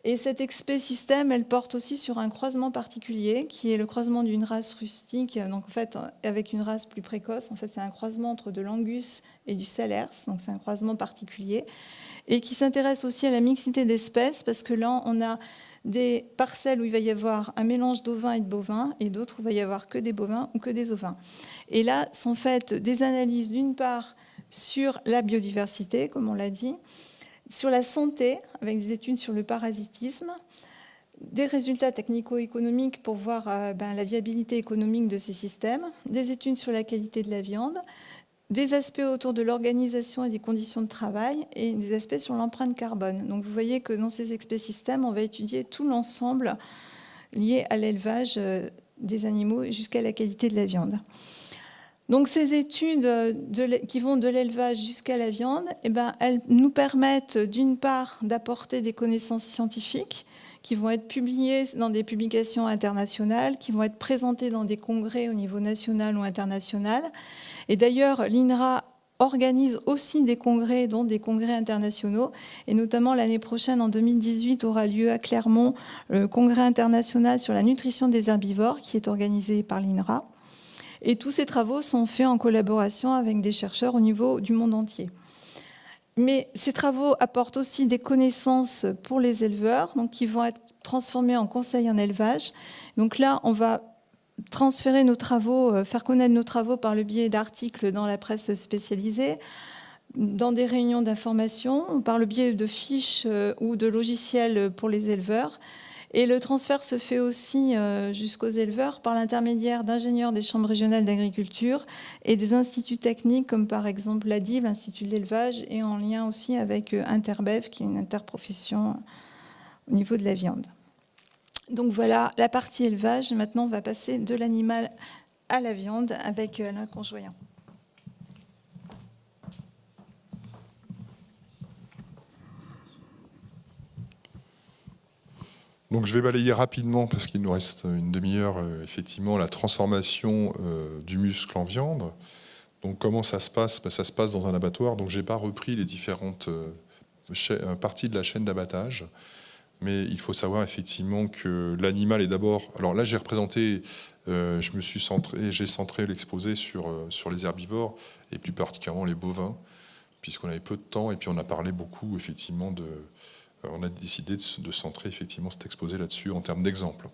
Et cet expé-système, elle porte aussi sur un croisement particulier, qui est le croisement d'une race rustique, donc en fait avec une race plus précoce. En fait, c'est un croisement entre de l'Angus et du Salers, donc c'est un croisement particulier, et qui s'intéresse aussi à la mixité d'espèces, parce que là, on a des parcelles où il va y avoir un mélange d'ovins et de bovins, et d'autres où il va y avoir que des bovins ou que des ovins. Et là, sont faites des analyses, d'une part, sur la biodiversité, comme on l'a dit, sur la santé, avec des études sur le parasitisme, des résultats technico-économiques pour voir la viabilité économique de ces systèmes, des études sur la qualité de la viande, des aspects autour de l'organisation et des conditions de travail et des aspects sur l'empreinte carbone. Donc vous voyez que dans ces expé-systèmes, on va étudier tout l'ensemble lié à l'élevage des animaux jusqu'à la qualité de la viande. Donc ces études qui vont de l'élevage jusqu'à la viande, eh ben, elles nous permettent d'une part d'apporter des connaissances scientifiques qui vont être publiées dans des publications internationales, qui vont être présentées dans des congrès au niveau national ou international. Et d'ailleurs, l'INRA organise aussi des congrès, dont des congrès internationaux. Et notamment l'année prochaine, en 2018, aura lieu à Clermont le congrès international sur la nutrition des herbivores, qui est organisé par l'INRA. Et tous ces travaux sont faits en collaboration avec des chercheurs au niveau du monde entier. Mais ces travaux apportent aussi des connaissances pour les éleveurs, donc qui vont être transformés en conseils en élevage. Donc là, on va transférer nos travaux, faire connaître nos travaux par le biais d'articles dans la presse spécialisée, dans des réunions d'information, par le biais de fiches ou de logiciels pour les éleveurs. Et le transfert se fait aussi jusqu'aux éleveurs par l'intermédiaire d'ingénieurs des chambres régionales d'agriculture et des instituts techniques comme par exemple l'ADIB, l'Institut de l'élevage, et en lien aussi avec Interbev, qui est une interprofession au niveau de la viande. Donc voilà la partie élevage. Maintenant, on va passer de l'animal à la viande avec Alain Conjoyant.
Donc je vais balayer rapidement, parce qu'il nous reste une demi-heure, effectivement, la transformation du muscle en viande. Donc comment ça se passe? Ça se passe dans un abattoir, donc je n'ai pas repris les différentes parties de la chaîne d'abattage. Mais il faut savoir effectivement que l'animal est d'abord... Alors là, j'ai représenté, j'ai centré l'exposé sur les herbivores, et plus particulièrement les bovins, puisqu'on avait peu de temps, et puis on a parlé beaucoup, effectivement, on a décidé de centrer effectivement cet exposé là-dessus en termes d'exemple.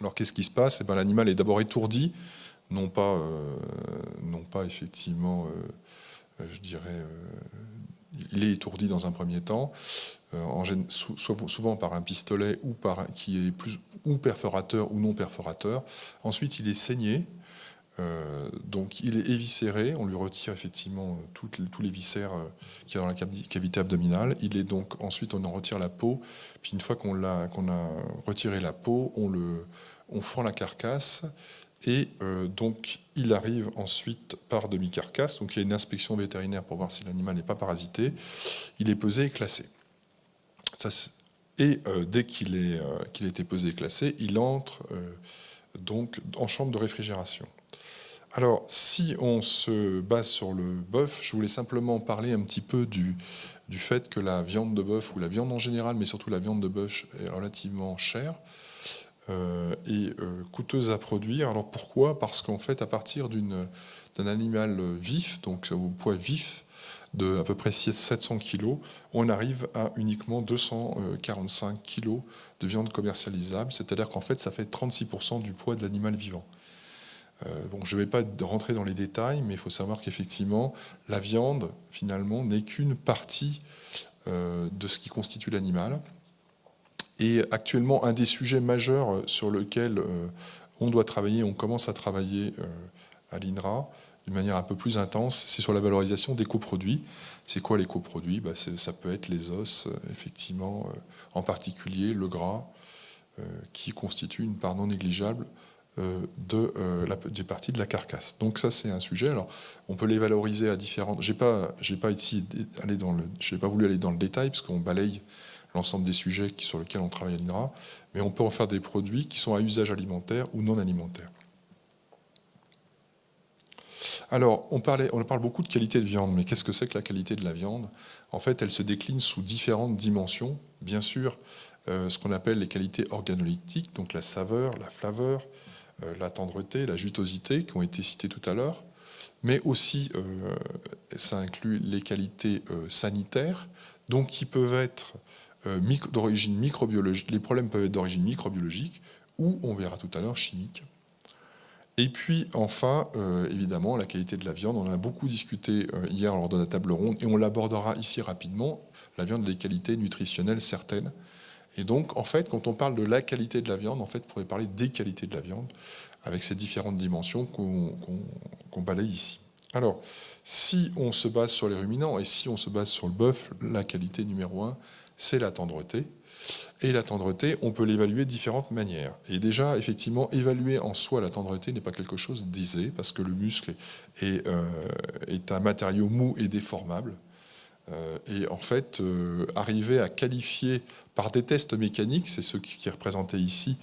Alors qu'est-ce qui se passe? L'animal est d'abord étourdi, non pas effectivement, je dirais... il est étourdi dans un premier temps, souvent par un pistolet qui est ou perforateur ou non perforateur. Ensuite, il est saigné, donc il est éviscéré. On lui retire effectivement tous les viscères qu'il y a dans la cavité abdominale. Ensuite, on en retire la peau. Puis une fois qu'on a retiré la peau, on fend la carcasse. Et donc, il arrive ensuite par demi-carcasse. Donc, il y a une inspection vétérinaire pour voir si l'animal n'est pas parasité. Il est pesé et classé. Dès qu'il a été pesé et classé, il entre donc en chambre de réfrigération. Alors, si on se base sur le bœuf, je voulais simplement parler un petit peu du fait que la viande de bœuf, ou la viande en général, mais surtout la viande de bœuf, est relativement chère et coûteuse à produire. Alors pourquoi? Parce qu'en fait, à partir d'un animal vif, donc au poids vif, de à peu près 700 kg, on arrive à uniquement 245 kg de viande commercialisable, c'est-à-dire qu'en fait, ça fait 36% du poids de l'animal vivant. Bon, je ne vais pas rentrer dans les détails, mais il faut savoir qu'effectivement, la viande, finalement, n'est qu'une partie de ce qui constitue l'animal. Et actuellement, un des sujets majeurs sur lequel on commence à travailler à l'INRA, d'une manière un peu plus intense, c'est sur la valorisation des coproduits. C'est quoi les coproduits? Ça peut être les os, effectivement, en particulier le gras, qui constitue une part non négligeable des parties de la carcasse. Donc ça, c'est un sujet. Alors, on peut les valoriser à différentes... Je n'ai pas voulu aller dans le détail, parce qu'on balaye l'ensemble des sujets sur lesquels on travaille à l'INRA, mais on peut en faire des produits qui sont à usage alimentaire ou non alimentaire. Alors, on parle beaucoup de qualité de viande, mais qu'est-ce que c'est que la qualité de la viande? En fait, elle se décline sous différentes dimensions. Bien sûr, ce qu'on appelle les qualités organoleptiques, donc la saveur, la flaveur, la tendreté, la jutosité, qui ont été citées tout à l'heure, mais aussi, ça inclut les qualités sanitaires, donc qui peuvent être d'origine microbiologique. Les problèmes peuvent être d'origine microbiologique, ou, on verra tout à l'heure, chimique. Et puis enfin, évidemment, la qualité de la viande. On en a beaucoup discuté hier lors de la table ronde, et on l'abordera ici rapidement. La viande a des qualités nutritionnelles certaines. Et donc, en fait, quand on parle de la qualité de la viande, en fait, il faudrait parler des qualités de la viande, avec ces différentes dimensions qu'on balaye ici. Alors, si on se base sur les ruminants, et si on se base sur le bœuf, la qualité numéro 1, c'est la tendreté. Et la tendreté, on peut l'évaluer de différentes manières. Et déjà, effectivement, évaluer en soi la tendreté n'est pas quelque chose d'aisé, parce que le muscle est un matériau mou et déformable. Et en fait, arriver à qualifier par des tests mécaniques, c'est ce qui est représenté ici,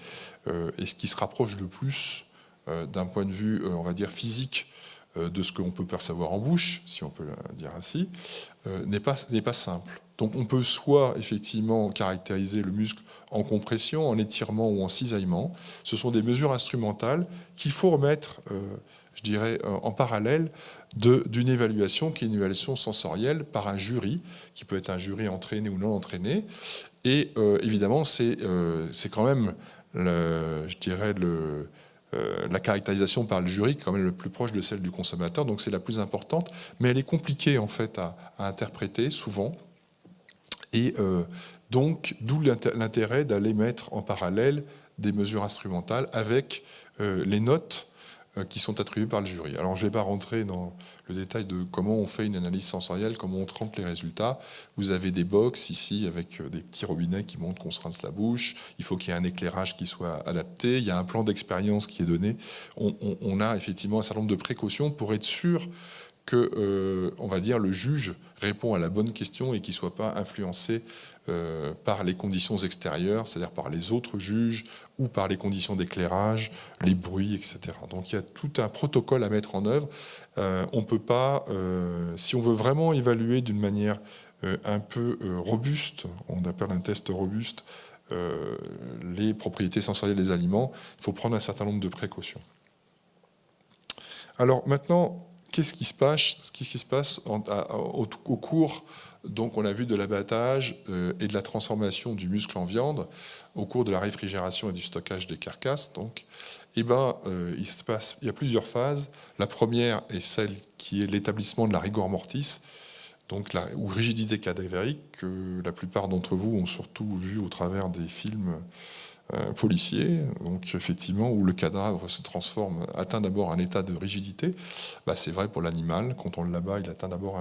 et ce qui se rapproche le plus d'un point de vue, on va dire, physique, de ce qu'on peut percevoir en bouche, si on peut le dire ainsi, n'est pas simple. Donc on peut soit effectivement caractériser le muscle en compression, en étirement ou en cisaillement. Ce sont des mesures instrumentales qu'il faut remettre, je dirais, en parallèle d'une évaluation qui est une évaluation sensorielle par un jury, qui peut être un jury entraîné ou non entraîné. Et évidemment, c'est quand même, je dirais, la caractérisation par le jury qui est quand même le plus proche de celle du consommateur, donc c'est la plus importante, mais elle est compliquée en fait à interpréter souvent. Et donc, d'où l'intérêt d'aller mettre en parallèle des mesures instrumentales avec les notes qui sont attribuées par le jury. Alors, je ne vais pas rentrer dans le détail de comment on fait une analyse sensorielle, comment on trempe les résultats. Vous avez des box ici avec des petits robinets qui montrent qu'on se rince la bouche. Il faut qu'il y ait un éclairage qui soit adapté. Il y a un plan d'expérience qui est donné. On a effectivement un certain nombre de précautions pour être sûr que, on va dire, le juge répond à la bonne question et qu'il ne soit pas influencé par les conditions extérieures, c'est-à-dire par les autres juges ou par les conditions d'éclairage, les bruits, etc. Donc il y a tout un protocole à mettre en œuvre. On ne peut pas, si on veut vraiment évaluer d'une manière un peu robuste, on appelle un test robuste, les propriétés sensorielles des aliments, il faut prendre un certain nombre de précautions. Alors maintenant, qu'est-ce qui se passe au cours, donc on a vu, de l'abattage et de la transformation du muscle en viande, au cours de la réfrigération et du stockage des carcasses. Donc, il y a plusieurs phases. La première est celle qui est l'établissement de la rigor mortis, donc ou rigidité cadavérique, que la plupart d'entre vous ont surtout vu au travers des films policier, donc effectivement, où le cadavre se transforme, atteint d'abord un état de rigidité. C'est vrai pour l'animal, quand on l'abat, il atteint d'abord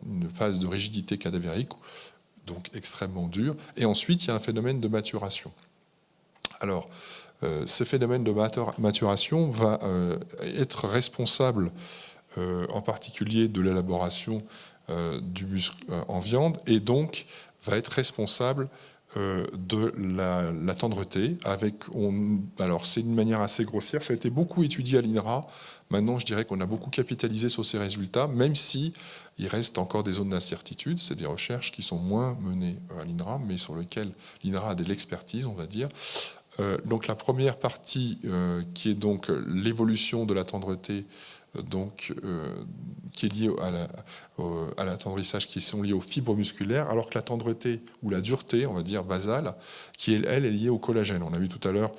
une phase de rigidité cadavérique, donc extrêmement dure, et ensuite il y a un phénomène de maturation. Alors, ce phénomène de maturation va être responsable en particulier de l'élaboration du muscle en viande, et donc va être responsable de la tendreté. Alors c'est une manière assez grossière, ça a été beaucoup étudié à l'INRA. Maintenant, je dirais qu'on a beaucoup capitalisé sur ces résultats, même si il reste encore des zones d'incertitude. C'est des recherches qui sont moins menées à l'INRA, mais sur lesquelles l'INRA a de l'expertise, on va dire. Donc la première partie, qui est donc l'évolution de la tendreté, qui est liée à l'attendrissage, qui sont liées aux fibres musculaires, alors que la tendreté ou la dureté, on va dire basale, qui elle est liée au collagène. On a vu tout à l'heure,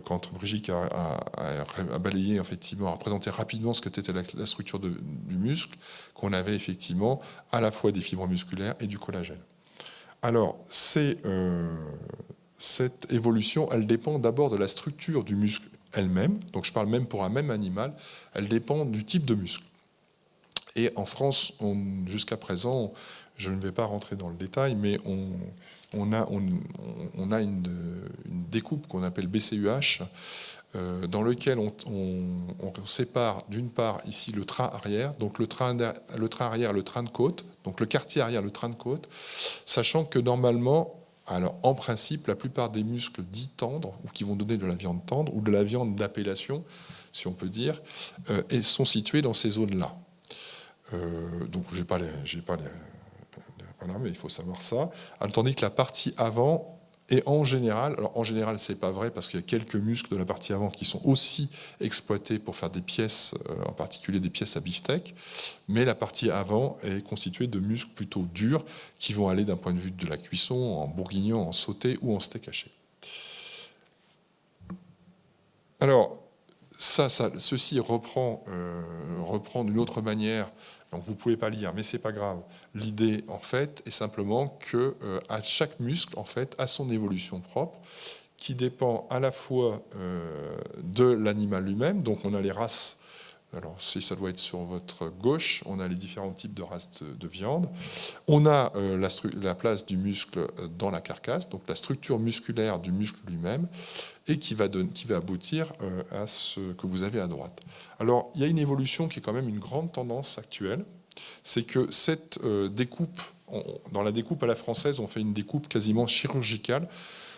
quand Brigitte a balayé, effectivement, a présenté rapidement ce qu'était la structure du muscle, qu'on avait effectivement à la fois des fibres musculaires et du collagène. Alors, cette évolution, elle dépend d'abord de la structure du muscle elle-même. Donc je parle même pour un même animal, elle dépend du type de muscle. Et en France, jusqu'à présent, je ne vais pas rentrer dans le détail, mais on a une découpe qu'on appelle BCUH, dans lequel on sépare d'une part ici le train arrière, donc le train arrière, le train de côte, donc le quartier arrière, le train de côte, sachant que normalement, alors en principe, la plupart des muscles dits tendres, ou qui vont donner de la viande tendre, ou de la viande d'appellation, si on peut dire, sont situés dans ces zones-là. Donc j'ai pas voilà, mais il faut savoir ça. Tandis que la partie avant est en général, alors en général c'est pas vrai parce qu'il y a quelques muscles de la partie avant qui sont aussi exploités pour faire des pièces, en particulier des pièces à beefsteak, mais la partie avant est constituée de muscles plutôt durs qui vont aller d'un point de vue de la cuisson en bourguignon, en sauté ou en steak haché. Alors ceci reprend d'une autre manière. Donc vous ne pouvez pas lire, mais ce n'est pas grave. L'idée, en fait, est simplement que à chaque muscle, en fait, a son évolution propre, qui dépend à la fois de l'animal lui-même. Donc on a les races Alors, ça doit être sur votre gauche. On a les différents types de races de viande. On a la place du muscle dans la carcasse, donc la structure musculaire du muscle lui-même, et qui va aboutir à ce que vous avez à droite. Alors, il y a une évolution qui est quand même une grande tendance actuelle, c'est que cette découpe, dans la découpe à la française, on fait une découpe quasiment chirurgicale,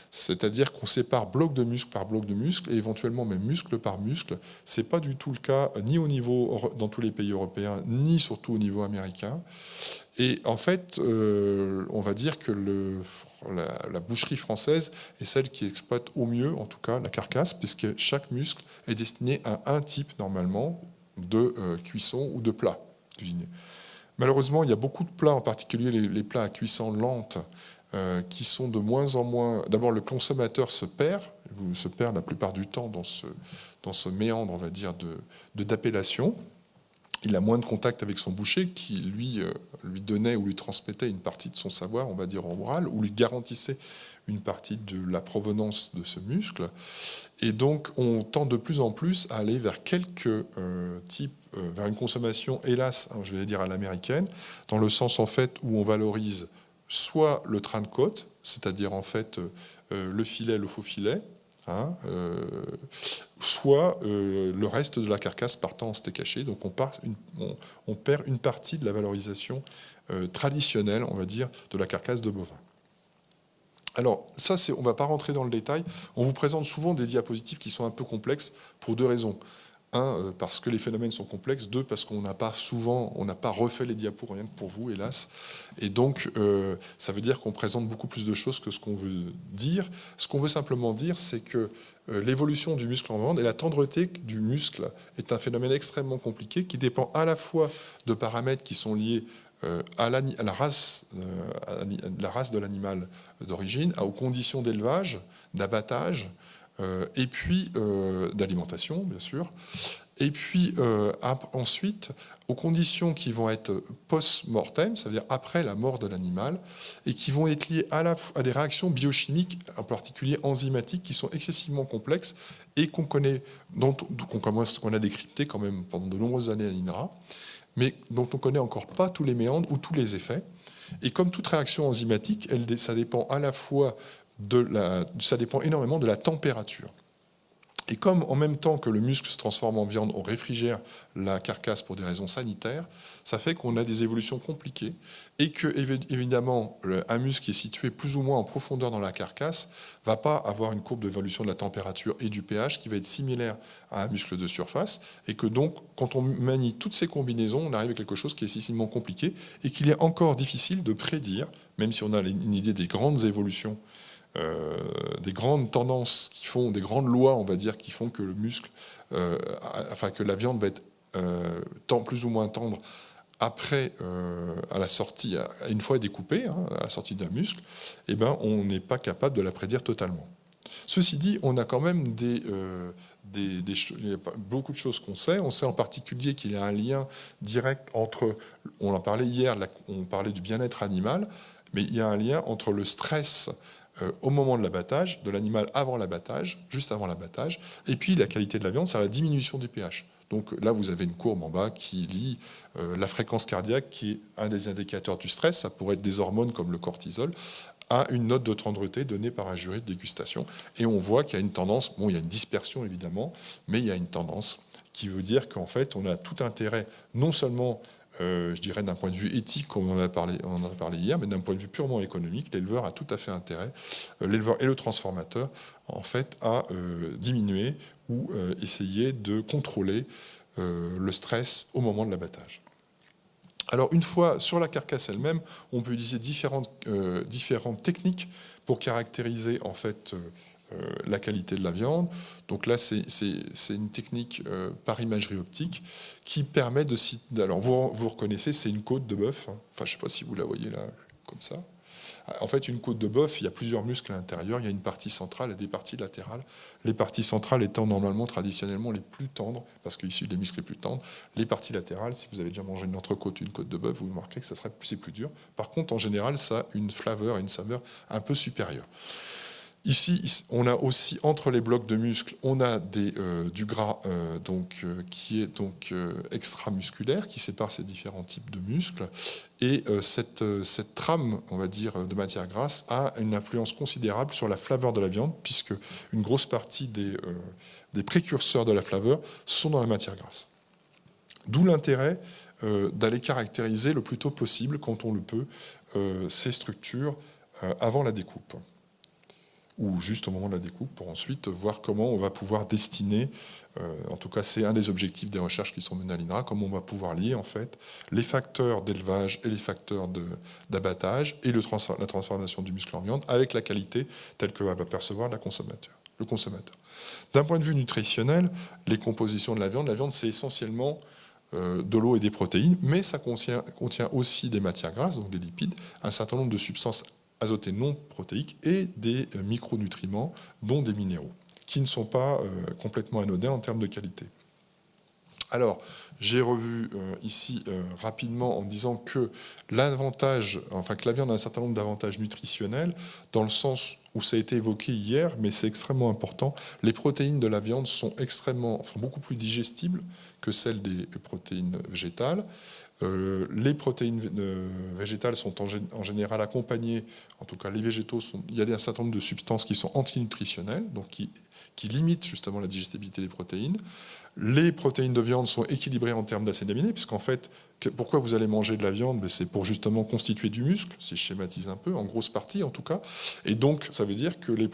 c'est-à-dire qu'on sépare bloc de muscle par bloc de muscle et éventuellement même muscle par muscle. Ce n'est pas du tout le cas ni dans tous les pays européens, ni surtout au niveau américain. Et en fait, on va dire que la boucherie française est celle qui exploite au mieux, en tout cas, la carcasse, puisque chaque muscle est destiné à un type, normalement, de cuisson ou de plat cuisiné. Malheureusement, il y a beaucoup de plats, en particulier les plats à cuisson lente, qui sont de moins en moins... D'abord, le consommateur se perd la plupart du temps dans ce méandre, on va dire, d'appellation. Il a moins de contact avec son boucher qui, lui donnait ou lui transmettait une partie de son savoir, on va dire oral, ou lui garantissait une partie de la provenance de ce muscle. Et donc, on tend de plus en plus à aller vers quelques types, vers une consommation, hélas, je vais dire à l'américaine, dans le sens, en fait, où on valorise soit le train de côte, c'est-à-dire, en fait, le filet, le faux filet, soit le reste de la carcasse partant en steak haché. Donc on perd une partie de la valorisation traditionnelle, on va dire, de la carcasse de bovin. Alors ça, on ne va pas rentrer dans le détail. On vous présente souvent des diapositives qui sont un peu complexes pour deux raisons. Un, parce que les phénomènes sont complexes. Deux, parce qu'on n'a pas refait les diapos rien que pour vous, hélas. Et donc, ça veut dire qu'on présente beaucoup plus de choses que ce qu'on veut dire. Ce qu'on veut simplement dire, c'est que l'évolution du muscle en viande et la tendreté du muscle est un phénomène extrêmement compliqué qui dépend à la fois de paramètres qui sont liés à la race de l'animal d'origine, aux conditions d'élevage, d'abattage, et puis d'alimentation, bien sûr, et puis ensuite aux conditions qui vont être post-mortem, c'est-à-dire après la mort de l'animal, et qui vont être liées à des réactions biochimiques, en particulier enzymatiques, qui sont excessivement complexes et qu'on a décrypté quand même pendant de nombreuses années à l'INRA, mais dont on ne connaît encore pas tous les méandres ou tous les effets. Et comme toute réaction enzymatique, ça dépend à la fois ça dépend énormément de la température. Et comme en même temps que le muscle se transforme en viande, on réfrigère la carcasse pour des raisons sanitaires, ça fait qu'on a des évolutions compliquées et que, évidemment, un muscle qui est situé plus ou moins en profondeur dans la carcasse ne va pas avoir une courbe d'évolution de la température et du pH qui va être similaire à un muscle de surface, et que donc, quand on manie toutes ces combinaisons, on arrive à quelque chose qui est excessivement compliqué et qu'il est encore difficile de prédire, même si on a une idée des grandes évolutions, des grandes tendances qui font, des grandes lois, on va dire, qui font que le muscle, que la viande va être plus ou moins tendre après, à la sortie, une fois découpée, à la sortie d'un muscle, eh ben, on n'est pas capable de la prédire totalement. Ceci dit, on a quand même beaucoup de choses qu'on sait. On sait en particulier qu'il y a un lien direct entre, on en parlait hier, on parlait du bien-être animal, mais il y a un lien entre le stress au moment de l'abattage, de l'animal avant l'abattage, juste avant l'abattage, et puis la qualité de la viande, c'est la diminution du pH. Donc là, vous avez une courbe en bas qui lie la fréquence cardiaque, qui est un des indicateurs du stress, ça pourrait être des hormones comme le cortisol, à une note de tendreté donnée par un jury de dégustation. Et on voit qu'il y a une tendance, il y a une dispersion évidemment, mais il y a une tendance qui veut dire qu'en fait, on a tout intérêt, non seulement je dirais d'un point de vue éthique, comme on en a parlé hier, mais d'un point de vue purement économique, l'éleveur a tout à fait intérêt, l'éleveur et le transformateur, en fait, à diminuer ou essayer de contrôler le stress au moment de l'abattage. Alors, une fois sur la carcasse elle-même, on peut utiliser différentes techniques pour caractériser, en fait, la qualité de la viande. Donc là, c'est une technique par imagerie optique qui permet de... Alors, vous reconnaissez, c'est une côte de bœuf. Enfin, je ne sais pas si vous la voyez là, comme ça. En fait, une côte de bœuf, il y a plusieurs muscles à l'intérieur. Il y a une partie centrale et des parties latérales. Les parties centrales étant normalement, traditionnellement, les plus tendres, parce qu'ici, les muscles les plus tendres. Les parties latérales, si vous avez déjà mangé une entrecôte ou une côte de bœuf, vous remarquerez que c'est plus dur. Par contre, en général, ça a une flaveur et une saveur un peu supérieure. Ici, on a aussi, entre les blocs de muscles, on a du gras qui est extramusculaire, qui sépare ces différents types de muscles. Et cette trame, on va dire, de matière grasse a une influence considérable sur la flaveur de la viande, puisque une grosse partie des précurseurs de la flaveur sont dans la matière grasse. D'où l'intérêt d'aller caractériser le plus tôt possible, quand on le peut, ces structures avant la découpe, ou juste au moment de la découpe, pour ensuite voir comment on va pouvoir destiner, en tout cas c'est un des objectifs des recherches qui sont menées à l'INRA, comment on va pouvoir lier en fait les facteurs d'élevage et les facteurs d'abattage et la transformation du muscle en viande avec la qualité telle que va percevoir le consommateur. D'un point de vue nutritionnel, les compositions de la viande c'est essentiellement de l'eau et des protéines, mais ça contient aussi des matières grasses, donc des lipides, un certain nombre de substances azotées non protéiques et des micronutriments, dont des minéraux, qui ne sont pas complètement anodins en termes de qualité. Alors, j'ai revu ici rapidement en disant que que la viande a un certain nombre d'avantages nutritionnels, dans le sens où ça a été évoqué hier, mais c'est extrêmement important. Les protéines de la viande sont beaucoup plus digestibles que celles des protéines végétales. Les protéines végétales sont en général accompagnées, en tout cas les végétaux, il y a un certain nombre de substances qui sont antinutritionnelles, donc qui limitent justement la digestibilité des protéines. Les protéines de viande sont équilibrées en termes d'acides aminés, puisqu'en fait, pourquoi vous allez manger de la viande? C'est pour justement constituer du muscle, si je schématise un peu, en grosse partie en tout cas. Et donc, ça veut dire que la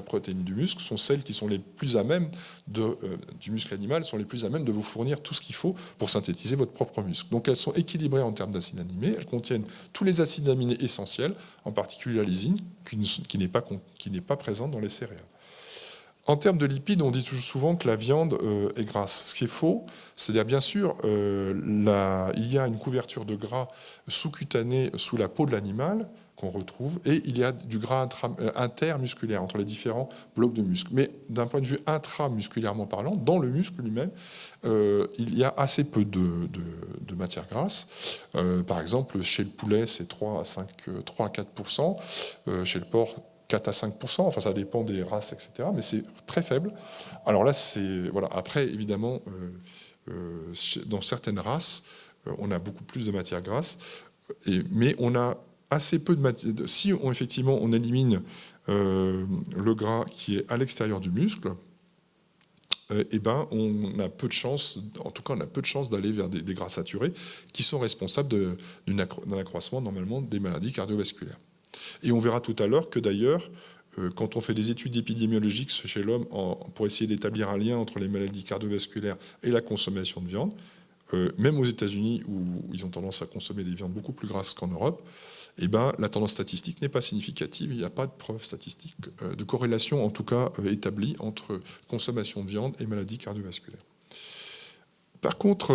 protéine du muscle sont celles qui sont les plus à même du muscle animal, sont les plus à même de vous fournir tout ce qu'il faut pour synthétiser votre propre muscle. Donc, elles sont équilibrées en termes d'acides aminés, elles contiennent tous les acides aminés essentiels, en particulier la lysine, qui n'est pas présente dans les céréales. En termes de lipides, on dit toujours souvent que la viande est grasse. Ce qui est faux, c'est-à-dire bien sûr, il y a une couverture de gras sous-cutané sous la peau de l'animal qu'on retrouve, et il y a du gras intermusculaire entre les différents blocs de muscles. Mais d'un point de vue intramusculairement parlant, dans le muscle lui-même, il y a assez peu de matière grasse. Par exemple, chez le poulet, c'est 3 à 4%, chez le porc, 4 à 5%, enfin ça dépend des races, etc. Mais c'est très faible. Alors là, voilà. Après, évidemment, dans certaines races, on a beaucoup plus de matière grasse, mais on a assez peu de matière. Si effectivement on élimine le gras qui est à l'extérieur du muscle, on a peu de chance, en tout cas on a peu de chance d'aller vers des gras saturés qui sont responsables d'un accroissement normalement des maladies cardiovasculaires. Et on verra tout à l'heure que d'ailleurs, quand on fait des études épidémiologiques chez l'homme pour essayer d'établir un lien entre les maladies cardiovasculaires et la consommation de viande, même aux États-Unis où ils ont tendance à consommer des viandes beaucoup plus grasses qu'en Europe, la tendance statistique n'est pas significative. Il n'y a pas de preuve statistique de corrélation, en tout cas établie, entre consommation de viande et maladies cardiovasculaires. Par contre,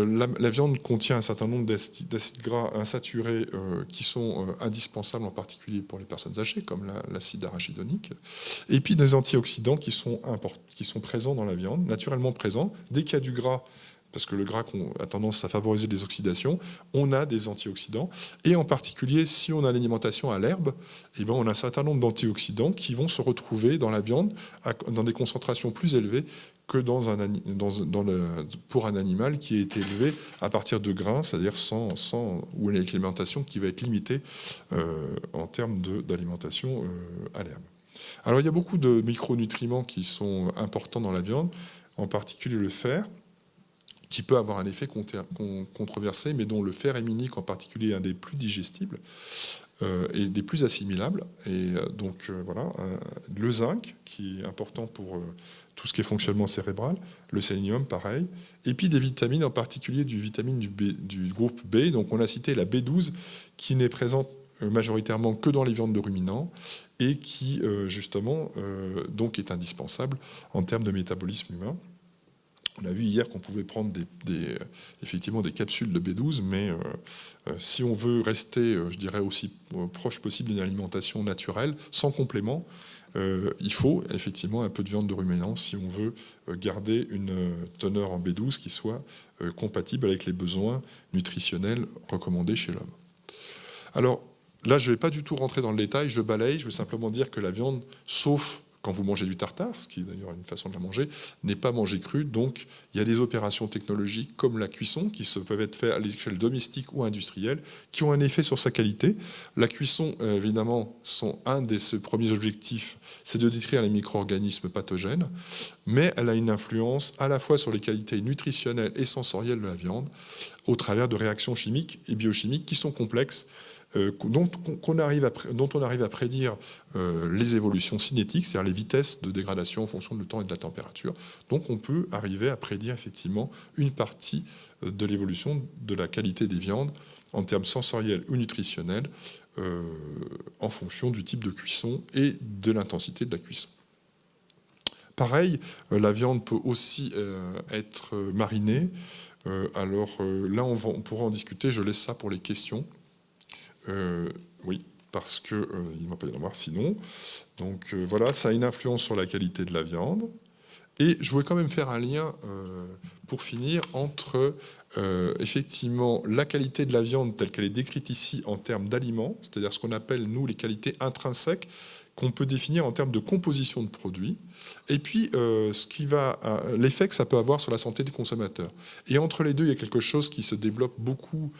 la viande contient un certain nombre d'acides gras insaturés qui sont indispensables, en particulier pour les personnes âgées, comme l'acide arachidonique, et puis des antioxydants qui sont présents dans la viande, naturellement présents. Dès qu'il y a du gras, parce que le gras a tendance à favoriser des oxydations, on a des antioxydants. Et en particulier, si on a l'alimentation à l'herbe, on a un certain nombre d'antioxydants qui vont se retrouver dans la viande dans des concentrations plus élevées que pour un animal qui a été élevé à partir de grains, c'est-à-dire ou une alimentation qui va être limitée en termes d'alimentation à l'herbe. Alors il y a beaucoup de micronutriments qui sont importants dans la viande, en particulier le fer, qui peut avoir un effet controversé, mais dont le fer héminique en particulier est un des plus digestibles et des plus assimilables. Et donc voilà, le zinc, qui est important pour tout ce qui est fonctionnement cérébral, le sélénium, pareil, et puis des vitamines, en particulier du vitamine du groupe B. Donc on a cité la B12, qui n'est présente majoritairement que dans les viandes de ruminants, et qui justement donc est indispensable en termes de métabolisme humain. On a vu hier qu'on pouvait prendre effectivement des capsules de B12, mais si on veut rester, je dirais, aussi proche possible d'une alimentation naturelle, sans complément, il faut effectivement un peu de viande de ruminant si on veut garder une teneur en B12 qui soit compatible avec les besoins nutritionnels recommandés chez l'homme. Alors, Là, je ne vais pas du tout rentrer dans le détail, je balaye, je vais simplement dire que la viande, sauf quand vous mangez du tartare, ce qui est d'ailleurs une façon de la manger, n'est pas mangée crue. Donc, il y a des opérations technologiques comme la cuisson qui peuvent être faites à l'échelle domestique ou industrielle, qui ont un effet sur sa qualité. La cuisson, évidemment, un des premiers objectifs, c'est de détruire les micro-organismes pathogènes, mais elle a une influence à la fois sur les qualités nutritionnelles et sensorielles de la viande, au travers de réactions chimiques et biochimiques qui sont complexes, dont on arrive à prédire les évolutions cinétiques, c'est-à-dire les vitesses de dégradation en fonction du temps et de la température. Donc on peut arriver à prédire effectivement une partie de l'évolution de la qualité des viandes en termes sensoriels ou nutritionnels en fonction du type de cuisson et de l'intensité de la cuisson. Pareil, la viande peut aussi être marinée. Alors là, on pourra en discuter, je laisse ça pour les questions. Oui, parce qu'il ne va pas y en avoir sinon. Donc voilà, ça a une influence sur la qualité de la viande. Et je voulais quand même faire un lien, pour finir, entre effectivement la qualité de la viande telle qu'elle est décrite ici en termes d'aliments, c'est-à-dire ce qu'on appelle, nous, les qualités intrinsèques, qu'on peut définir en termes de composition de produits, et puis l'effet que ça peut avoir sur la santé des consommateurs. Et entre les deux, il y a quelque chose qui se développe beaucoup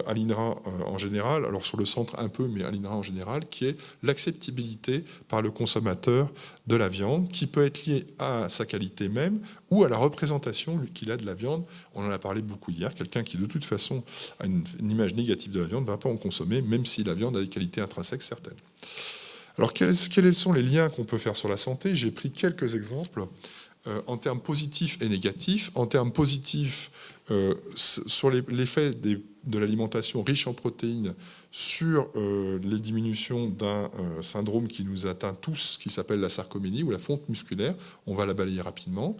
à l'INRA en général, alors sur le centre un peu, mais à l'INRA en général, qui est l'acceptabilité par le consommateur de la viande, qui peut être liée à sa qualité même ou à la représentation qu'il a de la viande. On en a parlé beaucoup hier. Quelqu'un qui de toute façon a une image négative de la viande ne va pas en consommer, même si la viande a des qualités intrinsèques certaines. Alors quels sont les liens qu'on peut faire sur la santé? J'ai pris quelques exemples en termes positifs et négatifs. En termes positifs, sur l'effet de l'alimentation riche en protéines sur les diminutions d'un syndrome qui nous atteint tous, qui s'appelle la sarcoménie ou la fonte musculaire. On va la balayer rapidement.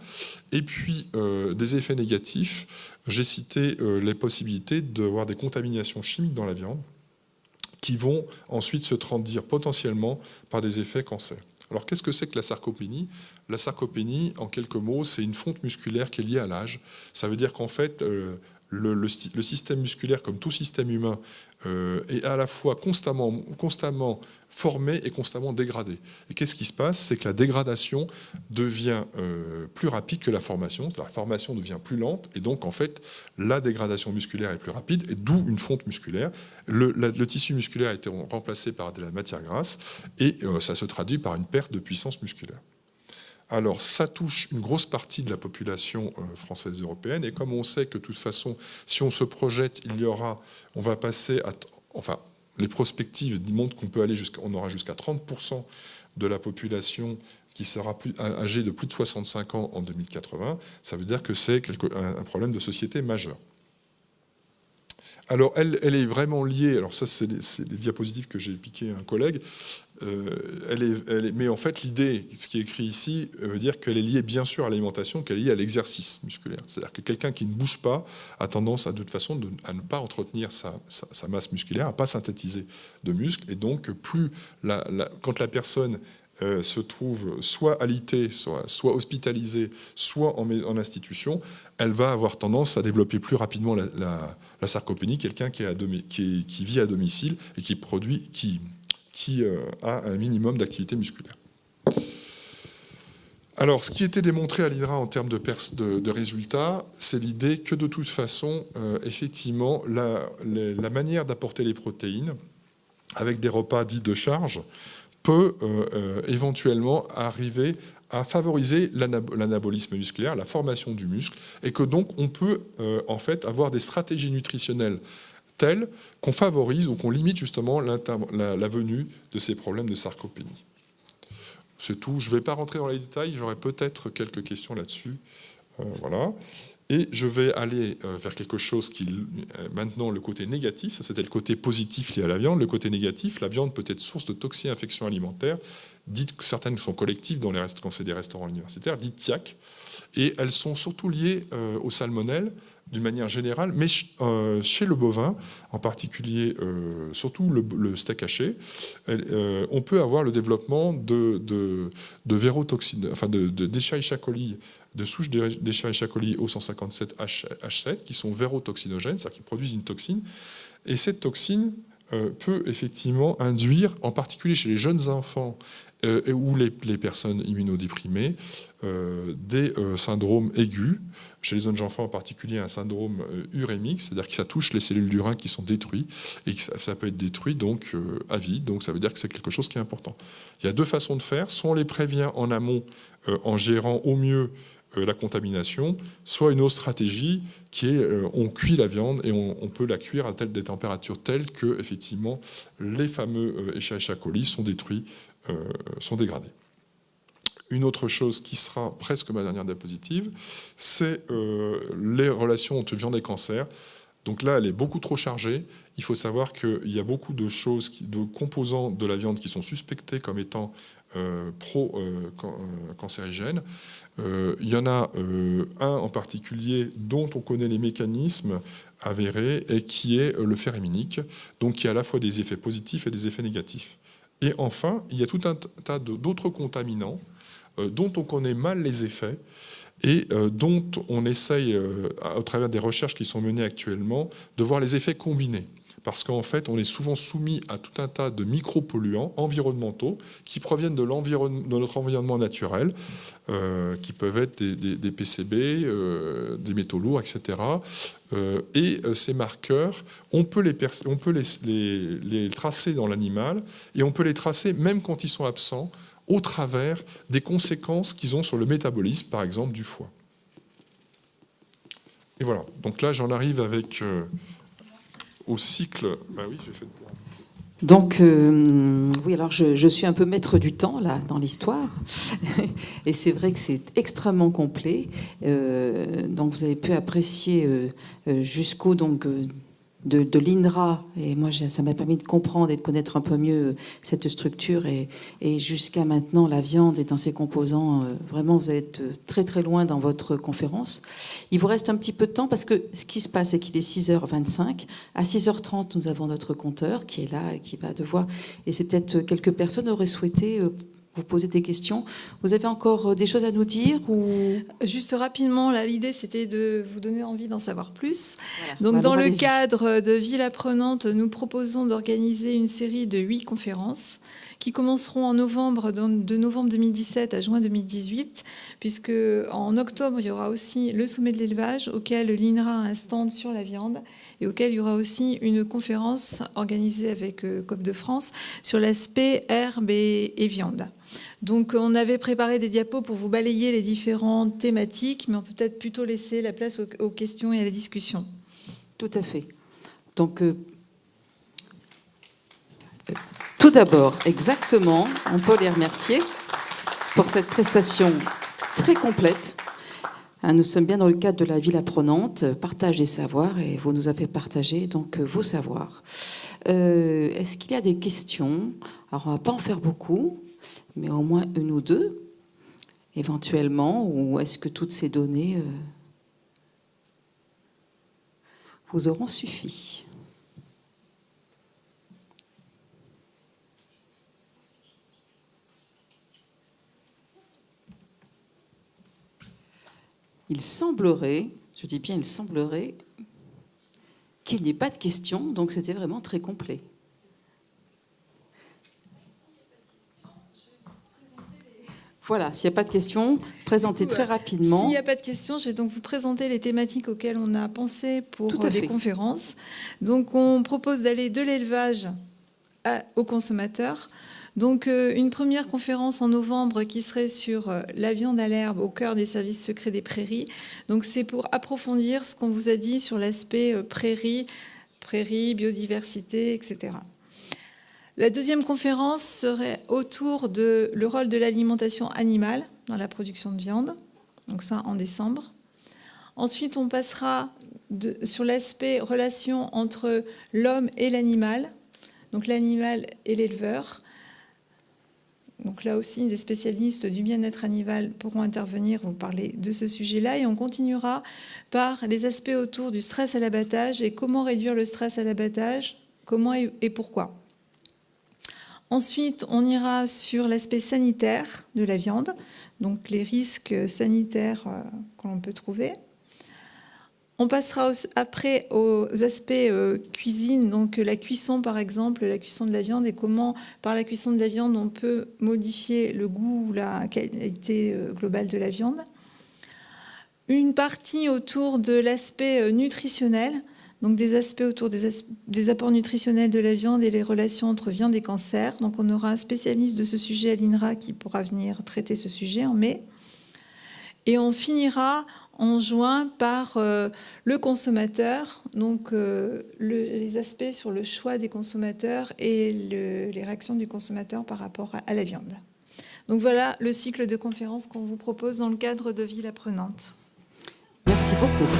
Et puis, des effets négatifs, j'ai cité les possibilités d'avoir des contaminations chimiques dans la viande qui vont ensuite se traduire potentiellement par des effets cancer. Alors, qu'est-ce que c'est que la sarcopénie? La sarcopénie, en quelques mots, c'est une fonte musculaire qui est liée à l'âge. Ça veut dire qu'en fait, le système musculaire, comme tout système humain, est à la fois constamment formé et constamment dégradé. Et qu'est-ce qui se passe? C'est que la dégradation devient plus rapide que la formation. La formation devient plus lente, et donc, en fait, la dégradation musculaire est plus rapide, et d'où une fonte musculaire. Le tissu musculaire a été remplacé par de la matière grasse, et ça se traduit par une perte de puissance musculaire. Alors, ça touche une grosse partie de la population française et européenne. Et comme on sait que, de toute façon, si on se projette, on va passer à... Enfin, les prospectives montrent qu'on peut aller on aura jusqu'à 30% de la population qui sera âgée de plus de 65 ans en 2080. Ça veut dire que c'est un problème de société majeur. Alors, elle est vraiment liée, alors ça, c'est des diapositives que j'ai piquées à un collègue, mais en fait, l'idée, ce qui est écrit ici, veut dire qu'elle est liée bien sûr à l'alimentation, qu'elle est liée à l'exercice musculaire. C'est-à-dire que quelqu'un qui ne bouge pas a tendance, de toute façon, à ne pas entretenir sa masse musculaire, à ne pas synthétiser de muscles, et donc, quand la personne se trouve soit alitée, soit hospitalisée, soit en institution, elle va avoir tendance à développer plus rapidement la sarcopénie, quelqu'un qui vit à domicile et qui a un minimum d'activité musculaire. Alors, ce qui était démontré à l'INRA en termes de résultats, c'est l'idée que de toute façon, effectivement, la manière d'apporter les protéines avec des repas dits de charge peut éventuellement arriver à favoriser l'anabolisme musculaire, la formation du muscle, et que donc on peut en fait avoir des stratégies nutritionnelles telles qu'on favorise ou qu'on limite justement la venue de ces problèmes de sarcopénie. C'est tout. Je ne vais pas rentrer dans les détails, j'aurai peut-être quelques questions là-dessus. Voilà. Et je vais aller vers quelque chose qui, maintenant, le côté négatif, ça c'était le côté positif lié à la viande. Le côté négatif, la viande peut être source de toxi-infections alimentaires, dites que certaines sont collectives quand c'est des restaurants universitaires, dites TIAC. Et elles sont surtout liées aux salmonelles, d'une manière générale, mais chez le bovin, en particulier, surtout le steak haché, on peut avoir le développement de vérotoxines, enfin d'Escherichia coli, de souches d'Escherichia coli O157H7 qui sont vérotoxinogènes, c'est-à-dire qui produisent une toxine. Et cette toxine, peut effectivement induire, en particulier chez les jeunes enfants ou les personnes immunodéprimées, des syndromes aigus. Chez les jeunes enfants en particulier, un syndrome urémique, c'est-à-dire que ça touche les cellules du rein qui sont détruites, et que ça peut être détruit donc à vie, donc ça veut dire que c'est quelque chose qui est important. Il y a deux façons de faire, soit on les prévient en amont en gérant au mieux la contamination, soit une autre stratégie qui est on cuit la viande et on peut la cuire à des températures telles que effectivement les fameux Escherichia coli sont détruits, sont dégradés. Une autre chose qui sera presque ma dernière diapositive, c'est les relations entre viande et cancer. Donc là, elle est beaucoup trop chargée. Il faut savoir qu'il y a beaucoup de choses, de composants de la viande qui sont suspectés comme étant pro-cancérigènes. Il y en a un en particulier dont on connaît les mécanismes avérés et qui est le fer héminique, donc qui a à la fois des effets positifs et des effets négatifs. Et enfin, il y a tout un tas d'autres contaminants dont on connaît mal les effets et dont on essaye, au travers des recherches qui sont menées actuellement, de voir les effets combinés. Parce qu'en fait, on est souvent soumis à tout un tas de micropolluants environnementaux qui proviennent de notre environnement naturel, qui peuvent être des PCB, des métaux lourds, etc. Et ces marqueurs, on peut les tracer dans l'animal, et on peut les tracer même quand ils sont absents, au travers des conséquences qu'ils ont sur le métabolisme, par exemple, du foie. Et voilà. Donc là, j'en arrive avec... au cycle. Ben oui, j'ai fait.
Donc, oui, alors je suis un peu maître du temps, là, dans l'histoire. Et c'est vrai que c'est extrêmement complet. Donc, vous avez pu apprécier jusqu'au de l'INRA. Et moi, ça m'a permis de comprendre et de connaître un peu mieux cette structure. Et jusqu'à maintenant, la viande et dans ses composants, vraiment, vous êtes très, très loin dans votre conférence. Il vous reste un petit peu de temps parce que ce qui se passe, c'est qu'il est 6h25. À 6h30, nous avons notre compteur qui est là et qui va devoir... Et c'est peut-être quelques personnes auraient souhaité... vous poser des questions. Vous avez encore des choses à nous dire ou...
Juste rapidement, l'idée c'était de vous donner envie d'en savoir plus.
Voilà.
Donc,
Alors,
dans le
allez-y.
cadre de Ville Apprenante, nous proposons d'organiser une série de 8 conférences qui commenceront en novembre, de novembre 2017 à juin 2018, puisque en octobre, il y aura aussi le sommet de l'élevage, auquel l'INRA a un stand sur la viande, et auquel il y aura aussi une conférence organisée avec COP de France sur l'aspect herbe et viande. Donc, on avait préparé des diapos pour vous balayer les différentes thématiques, mais on peut peut-être plutôt laisser la place aux questions et à la discussion.
Tout à fait. Donc, tout d'abord, exactement, on peut les remercier pour cette prestation très complète. Nous sommes bien dans le cadre de la Ville Apprenante, partage des savoirs, et vous nous avez partagé donc vos savoirs. Est-ce qu'il y a des questions? Alors, on ne va pas en faire beaucoup, mais au moins une ou deux, éventuellement, ou est-ce que toutes ces données vous auront suffi? Il semblerait, je dis bien il semblerait, qu'il n'y ait pas de questions, donc c'était vraiment très complet. Voilà, s'il n'y a pas de questions, présentez très rapidement.
S'il n'y a pas de questions, je vais donc vous présenter les thématiques auxquelles on a pensé pour les conférences. Donc, on propose d'aller de l'élevage aux consommateurs. Donc, une première conférence en novembre qui serait sur la viande à l'herbe au cœur des services secrets des prairies. Donc, c'est pour approfondir ce qu'on vous a dit sur l'aspect prairie, biodiversité, etc. La deuxième conférence serait autour de le rôle de l'alimentation animale dans la production de viande. Donc ça, en décembre. Ensuite, on passera sur l'aspect relation entre l'homme et l'animal. Donc l'animal et l'éleveur. Donc là aussi, des spécialistes du bien-être animal pourront intervenir, vous parler de ce sujet-là. Et on continuera par les aspects autour du stress à l'abattage et comment réduire le stress à l'abattage, comment et pourquoi. Ensuite, on ira sur l'aspect sanitaire de la viande, donc les risques sanitaires que l'on peut trouver. On passera après aux aspects cuisine, donc la cuisson par exemple, la cuisson de la viande et comment par la cuisson de la viande on peut modifier le goût ou la qualité globale de la viande. Une partie autour de l'aspect nutritionnel, donc des aspects autour des apports nutritionnels de la viande et les relations entre viande et cancer. Donc on aura un spécialiste de ce sujet à l'INRA qui pourra venir traiter ce sujet en mai. Et on finira en juin par le consommateur, donc les aspects sur le choix des consommateurs et les réactions du consommateur par rapport à la viande. Donc voilà le cycle de conférences qu'on vous propose dans le cadre de Ville apprenante.
Merci beaucoup.